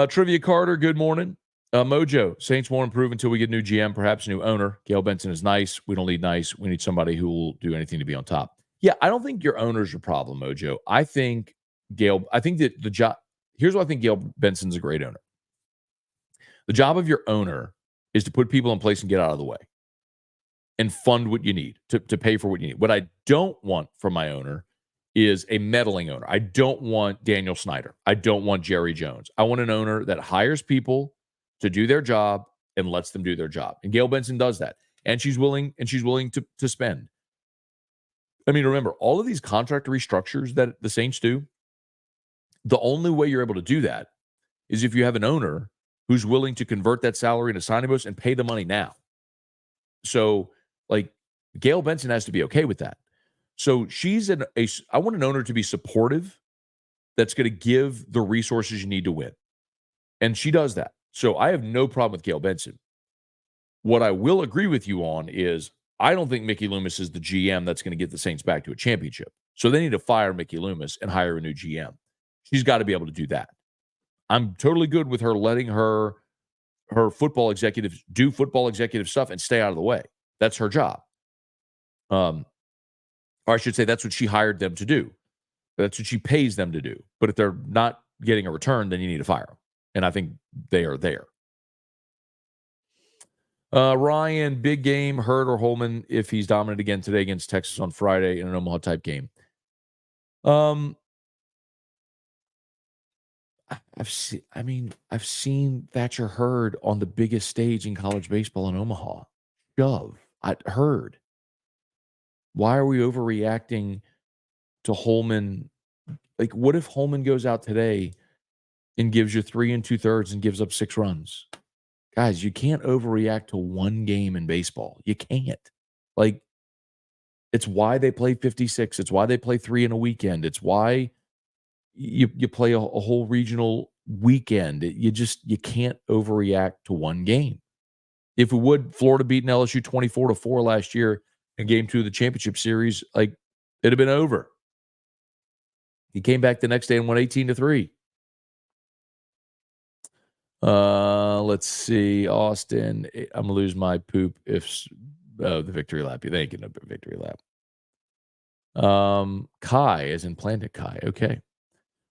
Trivia Carter, good morning. Mojo, Saints won't improve until we get a new GM, perhaps a new owner. Gail Benson is nice. We don't need nice. We need somebody who will do anything to be on top. Yeah, I don't think your owner's your problem, Mojo. I think that the job, here's why I think Gail Benson's a great owner. The job of your owner is to put people in place and get out of the way and fund what you need, to pay for what you need. What I don't want from my owner is a meddling owner. I don't want Daniel Snyder. I don't want Jerry Jones. I want an owner that hires people to do their job and lets them do their job. And Gail Benson does that. And she's willing to spend. I mean, remember, all of these contract restructures that the Saints do, the only way you're able to do that is if you have an owner who's willing to convert that salary into signing bonus and pay the money now. So, Gail Benson has to be okay with that. So I want an owner to be supportive that's going to give the resources you need to win. And she does that. So I have no problem with Gail Benson. What I will agree with you on is I don't think Mickey Loomis is the GM that's going to get the Saints back to a championship. So they need to fire Mickey Loomis and hire a new GM. She's got to be able to do that. I'm totally good with her letting her football executives do football executive stuff and stay out of the way. That's her job. Or I should say that's what she hired them to do. That's what she pays them to do. But if they're not getting a return, then you need to fire them. And I think they are there. Ryan, big game, Hurd or Holman if he's dominant again today against Texas on Friday in an Omaha-type game. I've seen Thatcher Hurd on the biggest stage in college baseball in Omaha. Hurd. Why are we overreacting to Holman? What if Holman goes out today and gives you 3 2/3 and gives up 6 runs? Guys, you can't overreact to one game in baseball. You can't. It's why they play 56. It's why they play 3 in a weekend. It's why you play a whole regional weekend. You can't overreact to one game. If it would, Florida beating LSU 24-4 last year in game 2 of the championship series, like, it'd have been over. He came back the next day and won 18-3. Let's see. Austin, I'm gonna lose my poop if the victory lap. They ain't getting a victory lap. Kai, as in Planet Kai. Okay.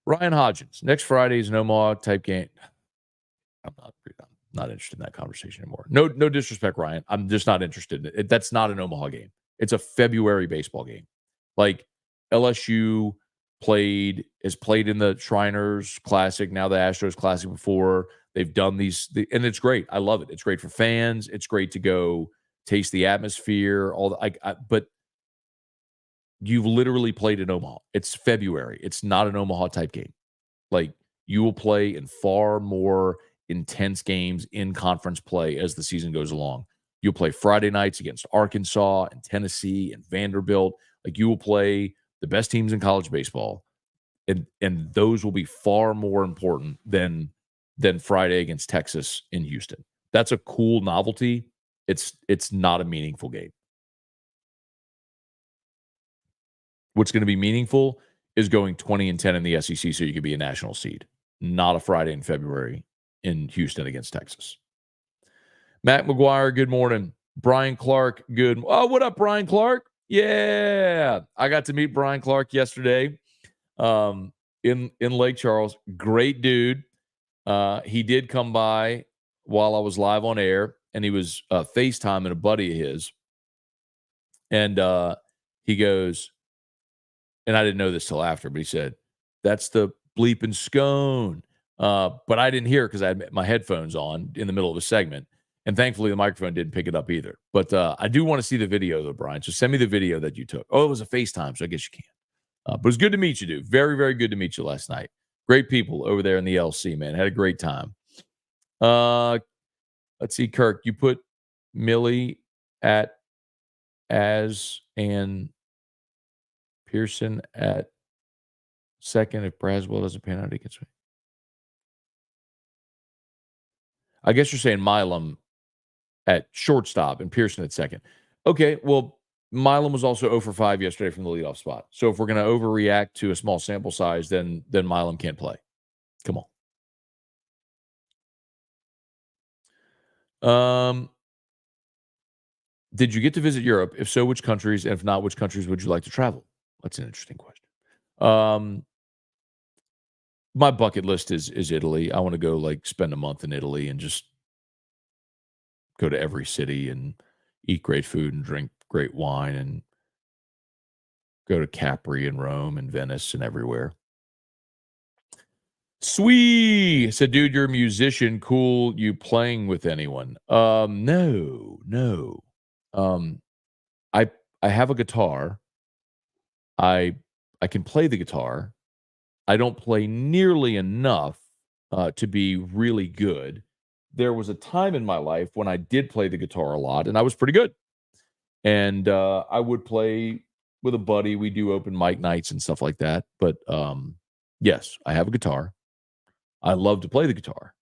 Ryan Hodgins. Next Friday is an Omaha type game. I'm not interested in that conversation anymore. No disrespect, Ryan. I'm just not interested in it. That's not an Omaha game. It's a February baseball game. Like, LSU has played in the Shriners Classic, now the Astros Classic before. They've done these, and it's great. I love it. It's great for fans. It's great to go taste the atmosphere. But you've literally played in Omaha. It's February. It's not an Omaha type game. Like, you will play in far more intense games in conference play as the season goes along. You'll play Friday nights against Arkansas and Tennessee and Vanderbilt. Like, you will play the best teams in college baseball, and those will be far more important than Friday against Texas in Houston. That's a cool novelty. It's not a meaningful game. What's going to be meaningful is going 20-10 in the SEC so you can be a national seed, not a Friday in February in Houston against Texas. Matt McGuire, good morning. Brian Clark, good. Oh, what up, Brian Clark? Yeah, I got to meet Brian Clark yesterday in Lake Charles. Great dude. He did come by while I was live on air, and he was FaceTiming a buddy of his. And he goes, and I didn't know this till after, but he said, "That's the bleeping Scone." But I didn't hear it because I had my headphones on in the middle of a segment. And thankfully, the microphone didn't pick it up either. But I do want to see the video, though, Brian. So send me the video that you took. Oh, it was a FaceTime, so I guess you can. But it was good to meet you, dude. Very, very good to meet you last night. Great people over there in the LC, man. Had a great time. Let's see, Kirk. You put Millie at as and Pearson at second if Braswell doesn't pan out against me. I guess you're saying Milam at shortstop and Pearson at second. Okay, well, Milam was also 0 for 5 yesterday from the leadoff spot. So if we're going to overreact to a small sample size, then Milam can't play. Come on. Did you get to visit Europe? If so, which countries? And if not, which countries would you like to travel? That's an interesting question. My bucket list is Italy. I want to go spend a month in Italy and just go to every city and eat great food and drink great wine and go to Capri and Rome and Venice and everywhere. Sweet said, dude, you're a musician. Cool. You playing with anyone? No. I have a guitar. I can play the guitar. I don't play nearly enough to be really good. There was a time in my life when I did play the guitar a lot, and I was pretty good. And I would play with a buddy. We do open mic nights and stuff like that. But yes, I have a guitar. I love to play the guitar.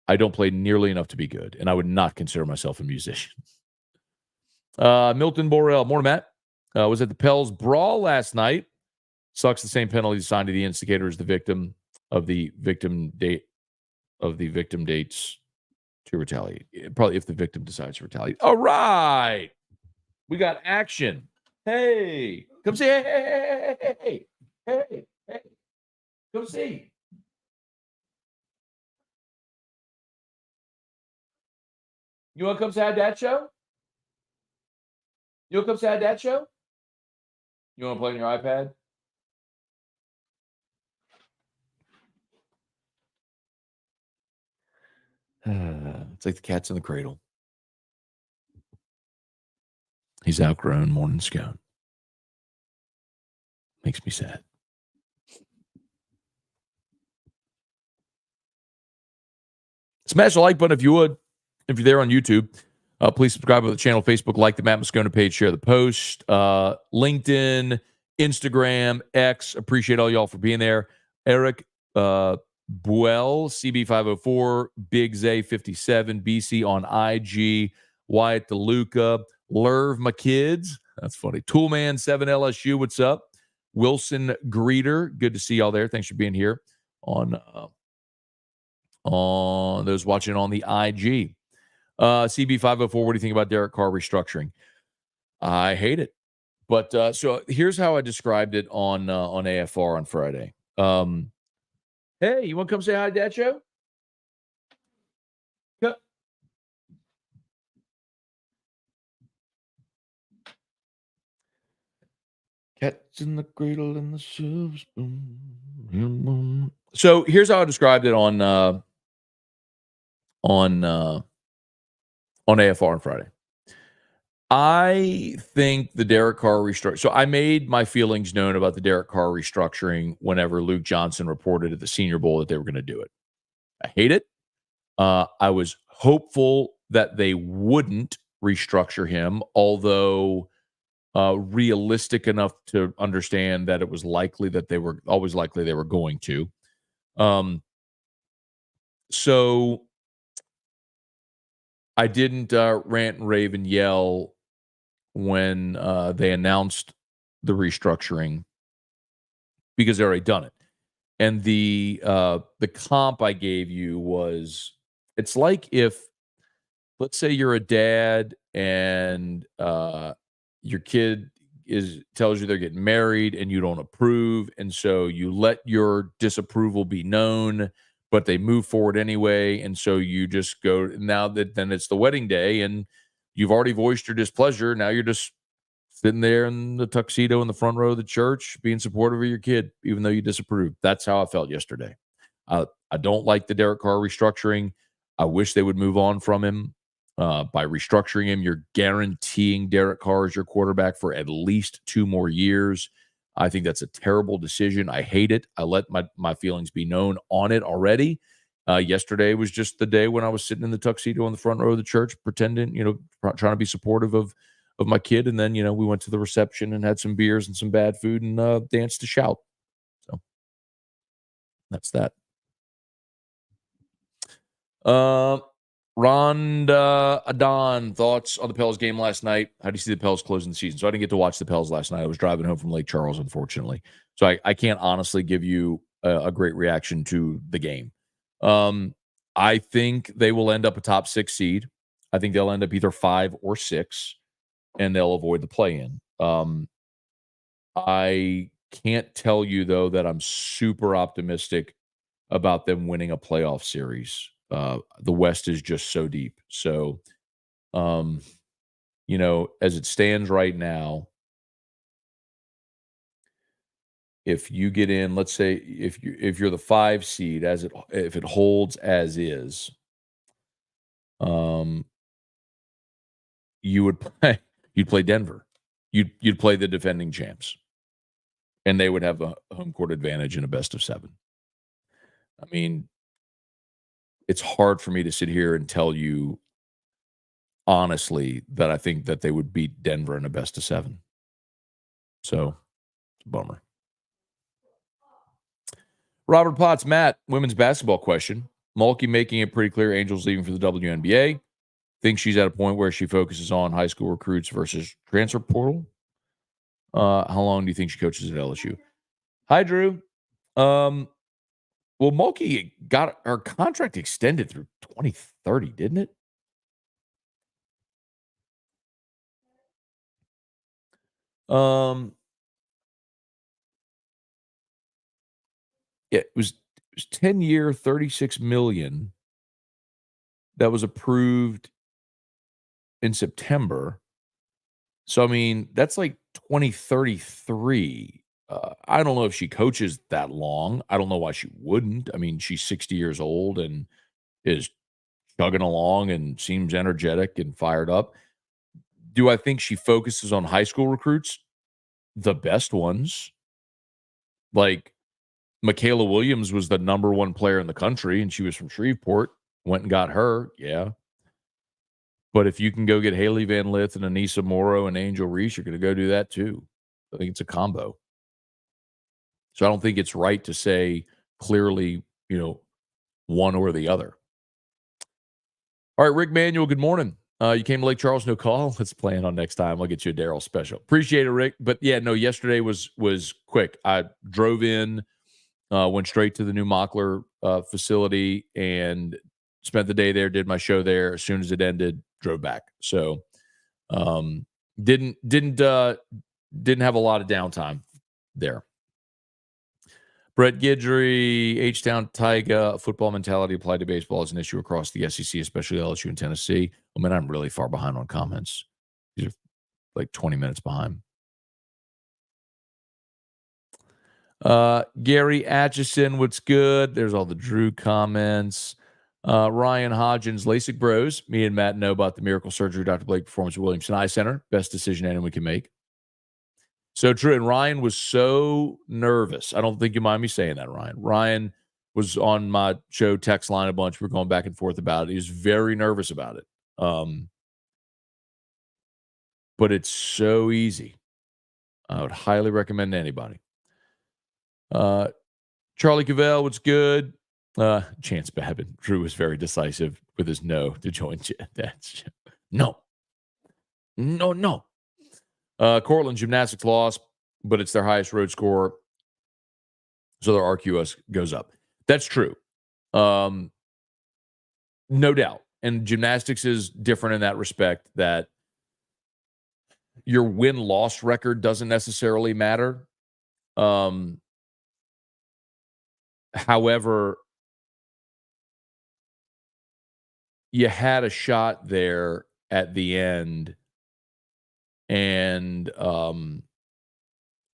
I don't play nearly enough to be good, and I would not consider myself a musician. Milton Borrell, morning, Matt. Was at the Pels brawl last night. Sucks the same penalty assigned to the instigator as the victim of the victim dates to retaliate. Probably if the victim decides to retaliate. All right. We got action. Hey. Come see. Hey. Come see. You want to come say that show? You want to come say that show? You want to play on your iPad? It's like the cat's in the cradle. He's outgrown morning scone. Makes me sad. Smash the like button if you would. If you're there on YouTube, please subscribe to the channel, Facebook, like the Matt Moscona page, share the post, LinkedIn, Instagram, X. Appreciate all y'all for being there. Eric Buell, CB504, Big Zay 57, BC on IG, Wyatt DeLuca, Lerv my kids. That's funny. Toolman 7 LSU, what's up? Wilson Greeter, good to see y'all there. Thanks for being here on those watching on the IG. CB504, what do you think about Derek Carr restructuring? I hate it. But so here's how I described it on AFR on Friday. Hey, you want to come say hi to Dad Show? Cats in the cradle and the silver spoon. So here's how I described it on AFR on Friday. I think the Derek Carr restructuring. So I made my feelings known about the Derek Carr restructuring whenever Luke Johnson reported at the Senior Bowl that they were going to do it. I hate it. I was hopeful that they wouldn't restructure him, although realistic enough to understand that it was likely that they were going to. So I didn't rant and rave and yell when they announced the restructuring because they already done it. And the comp I gave you was, it's like if, let's say you're a dad and your kid tells you they're getting married and you don't approve, and so you let your disapproval be known, but they move forward anyway, and so you just go, now that then it's the wedding day and you've already voiced your displeasure. Now you're just sitting there in the tuxedo in the front row of the church being supportive of your kid, even though you disapprove. That's how I felt yesterday. I don't like the Derek Carr restructuring. I wish they would move on from him. By restructuring him, you're guaranteeing Derek Carr as your quarterback for at least 2 more years. I think that's a terrible decision. I hate it. I let my feelings be known on it already. Yesterday was just the day when I was sitting in the tuxedo on the front row of the church, pretending, trying to be supportive of my kid. And then, we went to the reception and had some beers and some bad food and danced to shout. So that's that. Rhonda Adon, thoughts on the Pels game last night? How do you see the Pels closing the season? So I didn't get to watch the Pels last night. I was driving home from Lake Charles, unfortunately. So I can't honestly give you a great reaction to the game. I think they will end up a top 6 seed. I think they'll end up either 5 or 6, and they'll avoid the play-in. I can't tell you, though, that I'm super optimistic about them winning a playoff series. The West is just so deep. So, as it stands right now, if you get in, let's say if you're the 5 seed, if it holds as is, you'd play Denver. You'd play the defending champs, and they would have a home court advantage in a best of 7. I mean, it's hard for me to sit here and tell you honestly that I think that they would beat Denver in a best of 7. So, it's a bummer. Robert Potts, Matt, women's basketball question. Mulkey making it pretty clear Angels leaving for the WNBA. Think she's at a point where she focuses on high school recruits versus transfer portal. How long do you think she coaches at LSU? Hi, Drew. Well, Mulkey got her contract extended through 2030, didn't it? Yeah, it was 10-year, $36 million that was approved in September. So, I mean, that's like 2033. I don't know if she coaches that long. I don't know why she wouldn't. I mean, she's 60 years old and is chugging along and seems energetic and fired up. Do I think she focuses on high school recruits? The best ones. Like, Michaela Williams was the number 1 player in the country, and she was from Shreveport. Went and got her, yeah. But if you can go get Haley Van Lith and Anissa Morrow and Angel Reese, you're going to go do that too. I think it's a combo. So I don't think it's right to say clearly, one or the other. All right, Rick Manuel, good morning. You came to Lake Charles, no call. Let's plan on next time. I'll get you a Daryl special. Appreciate it, Rick. But yeah, no, yesterday was quick. I drove in, went straight to the new Mockler facility and spent the day there, did my show there. As soon as it ended, drove back. So um, didn't have a lot of downtime there. Brett Guidry, H-Town Tyga, football mentality applied to baseball is an issue across the SEC, especially LSU and Tennessee. I mean, I'm really far behind on comments. These are like 20 minutes behind. Gary Atchison, what's good? There's all the Drew comments. Ryan Hodgins, LASIK Bros. Me and Matt know about the miracle surgery Dr. Blake performs at Williamson Eye Center. Best decision anyone can make. So true. And Ryan was so nervous. I don't think you mind me saying that, Ryan. Ryan was on my show text line a bunch. We're going back and forth about it. He was very nervous about it. But it's so easy. I would highly recommend to anybody. Charlie Cavell, what's good? Chance Babbitt. Drew was very decisive with his no to join. That's no. Cortland Gymnastics lost, but it's their highest road score, so their RQS goes up. That's true. No doubt. And gymnastics is different in that respect, that your win-loss record doesn't necessarily matter. However, you had a shot there at the end, and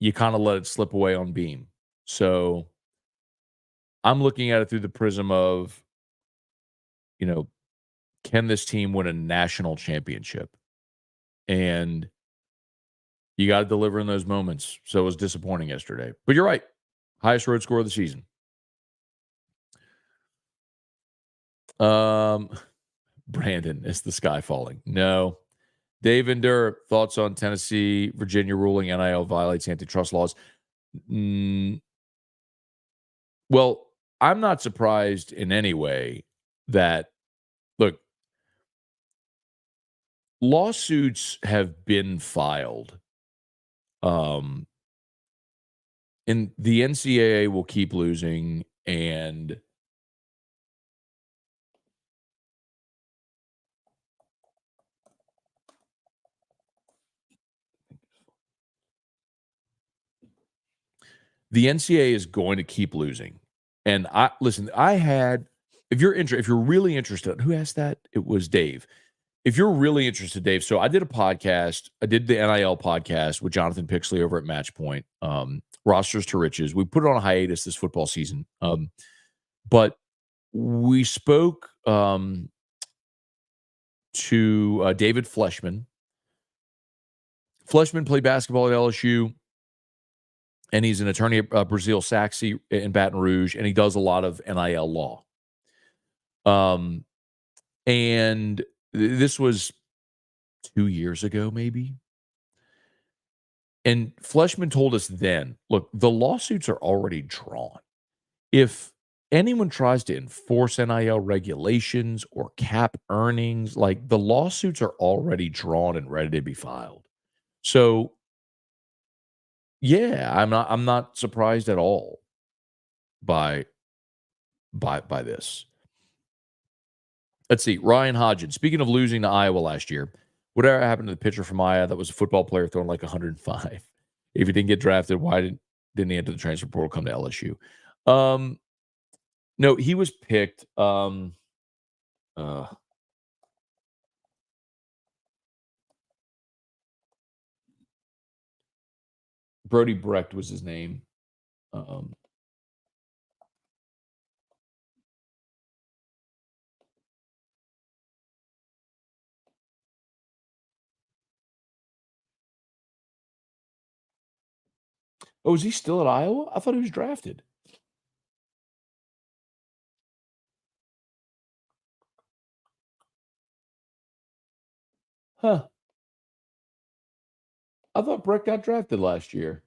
you kind of let it slip away on beam. So I'm looking at it through the prism of, can this team win a national championship? And you got to deliver in those moments. So it was disappointing yesterday. But you're right. Highest road score of the season. Brandon, is the sky falling? No. Dave Ender, thoughts on Tennessee, Virginia ruling NIL violates antitrust laws? Well, I'm not surprised in any way that, look, lawsuits have been filed. And the NCAA will keep losing, and the NCAA is going to keep losing. And if you're really interested, who asked that? It was Dave. If you're really interested, Dave, so I did a podcast. I did the NIL podcast with Jonathan Pixley over at Matchpoint, Rosters to Riches. We put it on a hiatus this football season. But we spoke to David Fleshman. Fleshman played basketball at LSU, and he's an attorney at Brazil Saxe in Baton Rouge, and he does a lot of NIL law. And this was 2 years ago, maybe. And Fleshman told us then, look, the lawsuits are already drawn. If anyone tries to enforce NIL regulations or cap earnings, like, the lawsuits are already drawn and ready to be filed. So, yeah, I'm not surprised at all by this. Let's see. Ryan Hodgins. Speaking of losing to Iowa last year, whatever happened to the pitcher from Iowa that was a football player throwing like 105? If he didn't get drafted, why didn't he enter the transfer portal, come to LSU? No, he was picked. Brody Brecht was his name. Oh, is he still at Iowa? I thought he was drafted. Huh. I thought Brecht got drafted last year.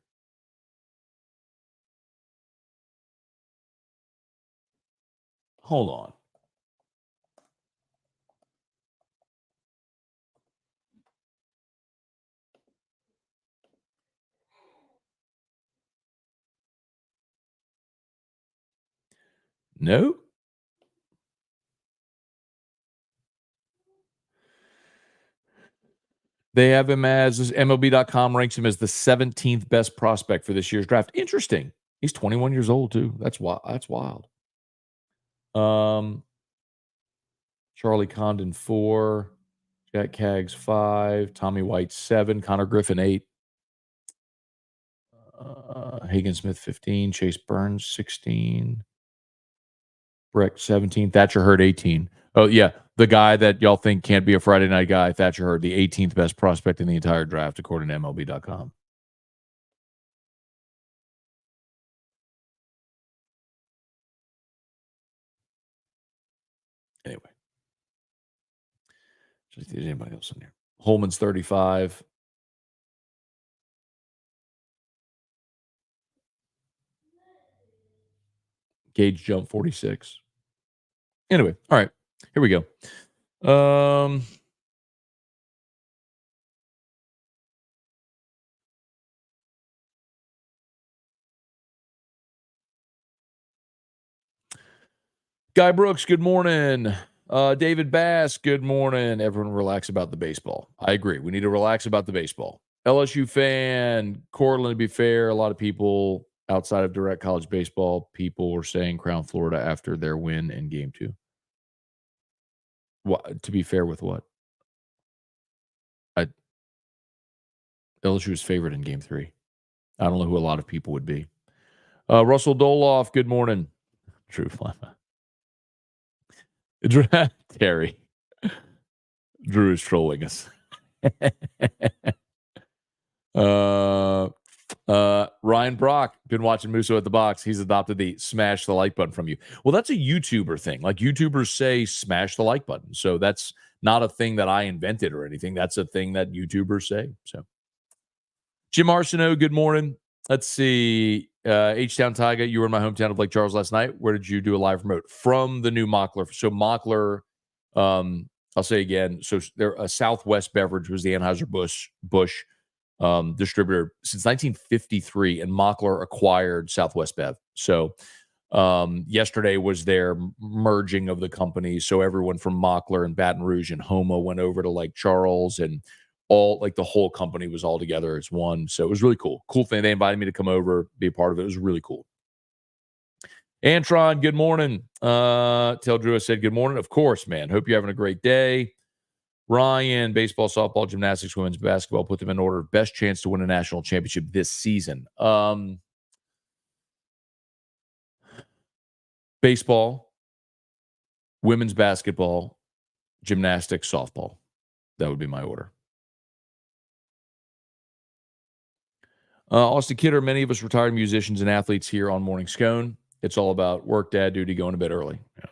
Hold on. No. They have him as MLB.com ranks him as the 17th best prospect for this year's draft. Interesting. He's 21 years old too. That's wild. That's wild. Charlie Condon 4, Jack Kaggs 5, Tommy White 7, Connor Griffin 8, Hagen Smith 15, Chase Burns 16, Breck 17, Thatcher Hurd 18. Oh yeah, the guy that y'all think can't be a Friday night guy, Thatcher Hurd, the 18th best prospect in the entire draft according to MLB.com. Anyway, just see if there's anybody else in there. Holman's 35. Gage jump 46. Anyway, all right, here we go. Guy Brooks, good morning. David Bass, good morning. Everyone relax about the baseball. I agree. We need to relax about the baseball. LSU fan, Cortland, to be fair, a lot of people outside of direct college baseball, people were saying Crown Florida after their win in game 2. What, to be fair with what? LSU was favored in game 3. I don't know who a lot of people would be. Russell Doloff, good morning. True Flama. Terry. Drew is trolling us. Ryan Brock, been watching Musso at the Box. He's adopted the smash the like button from you. Well, that's a YouTuber thing. Like YouTubers say smash the like button. So that's not a thing that I invented or anything. That's a thing that YouTubers say. So Jim Arsenault, good morning. Let's see. H-Town Tyga, you were in my hometown of Lake Charles last night. Where did you do a live remote? From the new Mockler. So Mockler, I'll say again, so they're a Southwest Beverage was the Anheuser-Busch distributor since 1953, and Mockler acquired Southwest Bev. So yesterday was their merging of the companies. So everyone from Mockler and Baton Rouge and Houma went over to Lake Charles, and all like the whole company was all together as one. So it was really cool. Cool thing. They invited me to come over, be a part of it. It was really cool. Antron, good morning. Tell Drew I said good morning. Of course, man. Hope you're having a great day. Ryan, baseball, softball, gymnastics, women's basketball, put them in order. Best chance to win a national championship this season. Baseball, women's basketball, gymnastics, softball. That would be my order. Austin Kidder, many of us retired musicians and athletes here on Morning Scone. It's all about work, dad duty, going to bed early. Yeah.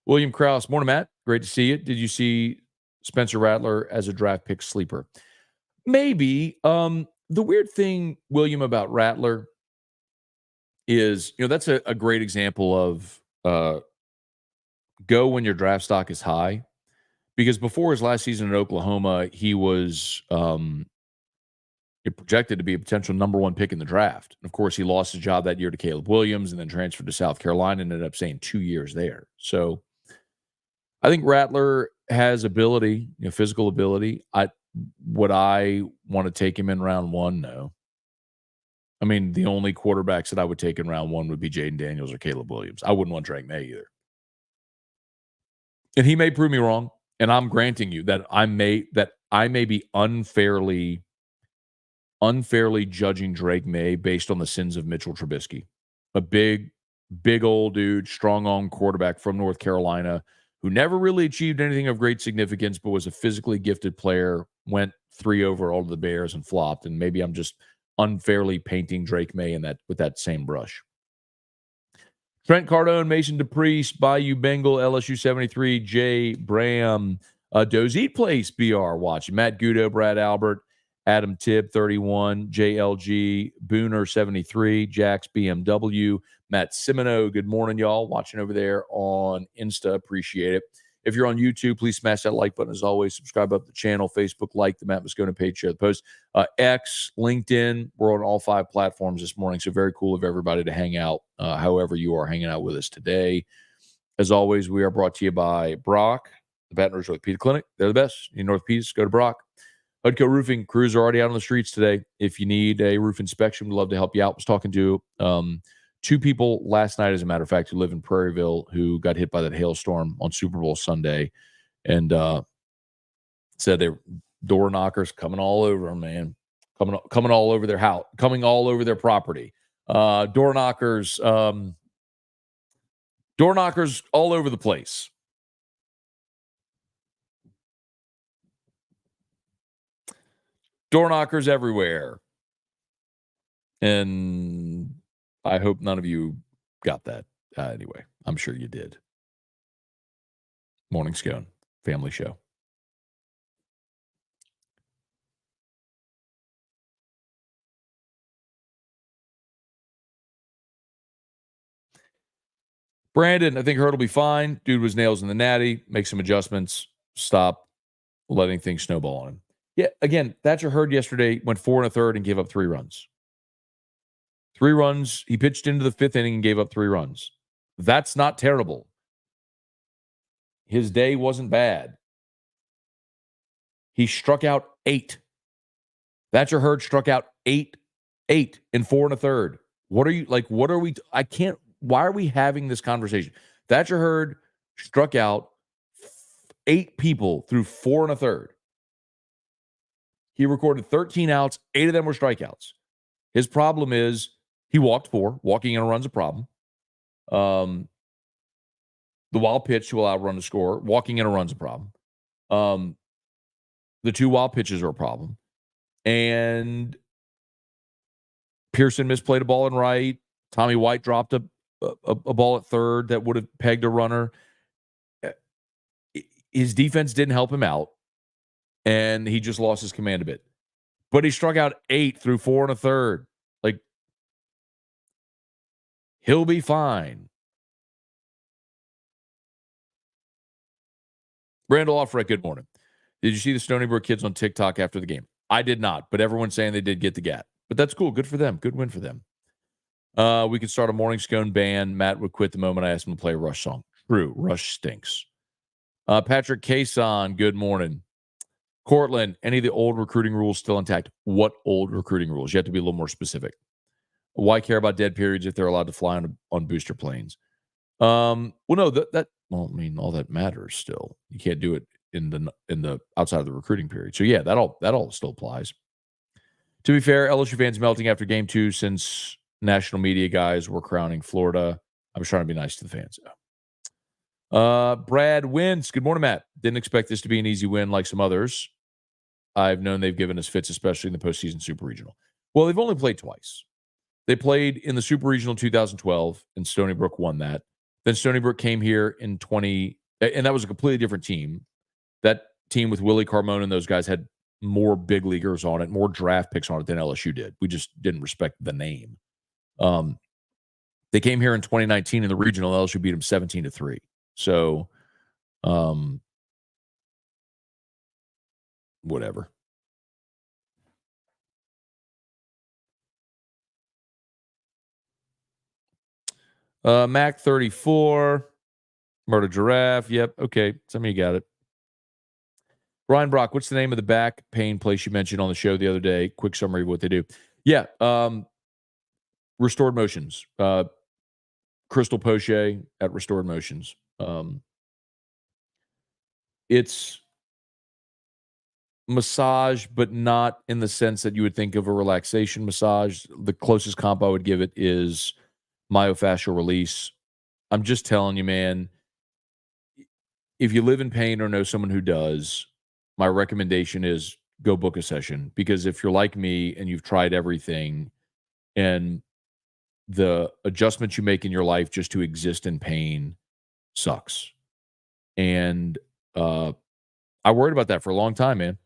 William Krause, morning, Matt. Great to see you. Did you see Spencer Rattler as a draft pick sleeper? Maybe. The weird thing, William, about Rattler is, that's a great example of go when your draft stock is high. Because before his last season in Oklahoma, he was projected to be a potential number 1 pick in the draft. And of course, he lost his job that year to Caleb Williams and then transferred to South Carolina and ended up staying 2 years there. So I think Rattler has ability, physical ability. Would I want to take him in round 1? No. I mean, the only quarterbacks that I would take in round 1 would be Jaden Daniels or Caleb Williams. I wouldn't want Drake May either. And he may prove me wrong. And I'm granting you that I may be unfairly judging Drake May based on the sins of Mitchell Trubisky, a big old dude, strong-arm quarterback from North Carolina who never really achieved anything of great significance, but was a physically gifted player, went 3 overall to the Bears and flopped. And maybe I'm just unfairly painting Drake May with that same brush. Trent Cardone, Mason DePriest, Bayou Bengal, LSU 73, Jay Bram, Doze Eat Place, BR watching. Matt Gudo, Brad Albert, Adam Tibb, 31, JLG, Booner, 73, Jax, BMW, Matt Simino, good morning, y'all. Watching over there on Insta. Appreciate it. If you're on YouTube, please smash that like button as always. Subscribe up the channel, Facebook, like the Matt Moscona page, share the post. X, LinkedIn, we're on all 5 platforms this morning. So very cool of everybody to hang out, however you are hanging out with us today. As always, we are brought to you by Brock, the Baton Rouge Orthopedic Clinic. They're the best. In North Peace, go to Brock. Hudco Roofing, crews are already out on the streets today. If you need a roof inspection, we'd love to help you out. I was talking to 2 people last night, as a matter of fact, who live in Prairieville, who got hit by that hailstorm on Super Bowl Sunday, and said they were door knockers coming all over them, man, coming all over their house, coming all over their property. Door knockers all over the place. Door knockers everywhere. And I hope none of you got that. Anyway, I'm sure you did. Morning Scone, family show. Brandon, I think Hurt will be fine. Dude was nails in the natty. Make some adjustments. Stop letting things snowball on him. Yeah, again, Thatcher Hurd yesterday went 4 1/3 and gave up 3 runs. 3 runs. He pitched into the 5th inning and gave up 3 runs. That's not terrible. His day wasn't bad. He struck out 8. Thatcher Hurd struck out 8 in 4 1/3. What are you like? What are we? I can't. Why are we having this conversation? Thatcher Hurd struck out 8 people through 4 1/3. He recorded 13 outs. 8 of them were strikeouts. His problem is he walked 4. Walking in a run's a problem. The wild pitch to allow a run to score. Walking in a run's a problem. The 2 wild pitches are a problem. And Pearson misplayed a ball in right. Tommy White dropped a ball at third that would have pegged a runner. His defense didn't help him out, and he just lost his command a bit. But he struck out 8 through 4 1/3. Like, he'll be fine. Randall Offred, good morning. Did you see the Stony Brook kids on TikTok after the game? I did not, but everyone's saying they did get the GAT. But that's cool. Good for them. Good win for them. We could start a Morning Scone band. Matt would quit the moment I asked him to play a Rush song. True. Rush stinks. Patrick Kason, good morning. Cortland, any of the old recruiting rules still intact? What old recruiting rules? You have to be a little more specific. Why care about dead periods if they're allowed to fly on booster planes? Well, no, well, I mean, all that matters still. You can't do it in the outside of the recruiting period. So yeah, that all still applies. To be fair, LSU fans melting after game 2 since national media guys were crowning Florida. I was trying to be nice to the fans. Brad wins. Good morning, Matt. Didn't expect this to be an easy win like some others. I've known they've given us fits, especially in the postseason Super Regional. Well, they've only played twice. They played in the Super Regional 2012, and Stony Brook won that. Then Stony Brook came here in and that was a completely different team. That team with Willie Carmona and those guys had more big leaguers on it, more draft picks on it than LSU did. We just didn't respect the name. They came here in 2019 in the regional. LSU beat them 17-3. So, whatever. Mac 34, Murder Giraffe. Yep. Okay. Some of you got it. Brian Brock, what's the name of the back pain place you mentioned on the show the other day? Quick summary of what they do. Yeah. Restored Motions. Crystal Poche at Restored Motions. It's massage, but not in the sense that you would think of a relaxation massage. The closest comp I would give it is myofascial release. I'm just telling you, man, if you live in pain or know someone who does, my recommendation is go book a session. Because if you're like me and you've tried everything and the adjustments you make in your life just to exist in pain sucks. And I worried about that for a long time, man.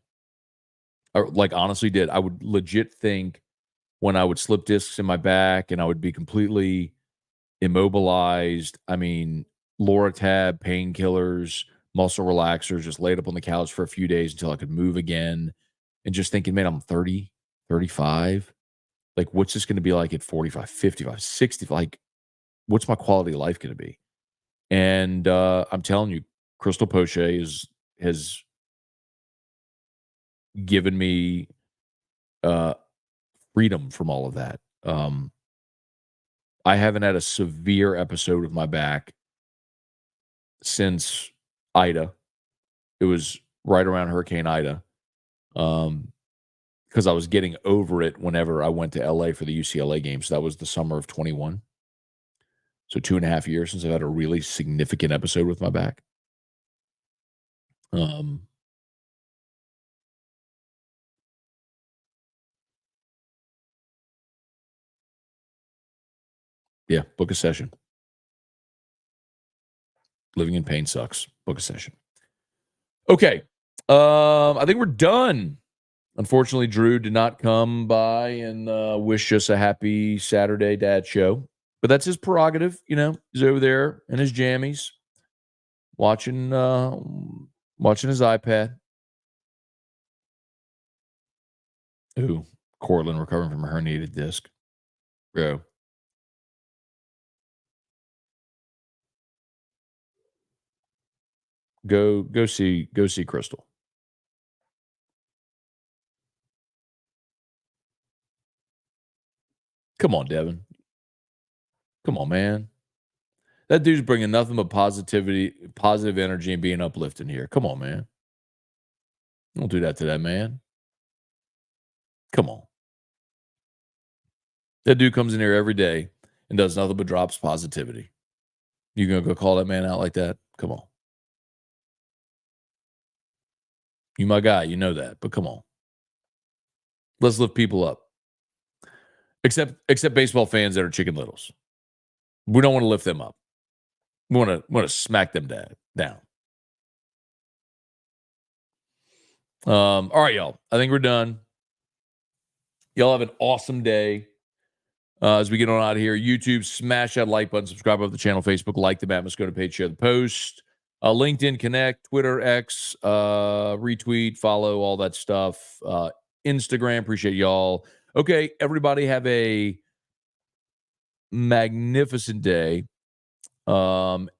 I honestly did. I would legit think when I would slip discs in my back and I would be completely immobilized. I mean, Loratab, painkillers, muscle relaxers, just laid up on the couch for a few days until I could move again. And just thinking, man, I'm 30, 35. Like, what's this going to be like at 45, 55, 60? Like, what's my quality of life going to be? And I'm telling you, Crystal Poche has given me uh, freedom from all of that. I haven't had a severe episode of my back since Ida. It was right around Hurricane Ida. Because I was getting over it whenever I went to LA for the UCLA games. That was the summer of 21. So 2.5 years since I've had a really significant episode with my back. Yeah, book a session. Living in pain sucks. Book a session. Okay. I think we're done. Unfortunately, Drew did not come by and wish us a happy Saturday dad show. But that's his prerogative, you know. He's over there in his jammies, watching his iPad. Ooh, Cortland recovering from a herniated disc. Bro. Go see Crystal. Come on, Devin. Come on, man. That dude's bringing nothing but positivity, positive energy, and being uplifting here. Come on, man. Don't do that to that man. Come on. That dude comes in here every day and does nothing but drops positivity. You gonna go call that man out like that? Come on. You my guy, you know that, but come on. Let's lift people up. Except baseball fans that are chicken littles. We don't want to lift them up. We want to smack them down. All right, y'all. I think we're done. Y'all have an awesome day. As we get on out of here, YouTube, smash that like button, subscribe to the channel, Facebook, like the Matt Moscona page, share the post, LinkedIn, connect, Twitter, X, retweet, follow, all that stuff. Instagram, appreciate y'all. Okay, everybody have a magnificent day. And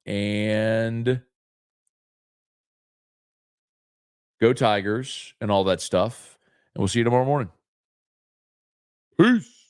go Tigers and all that stuff. And we'll see you tomorrow morning. Peace.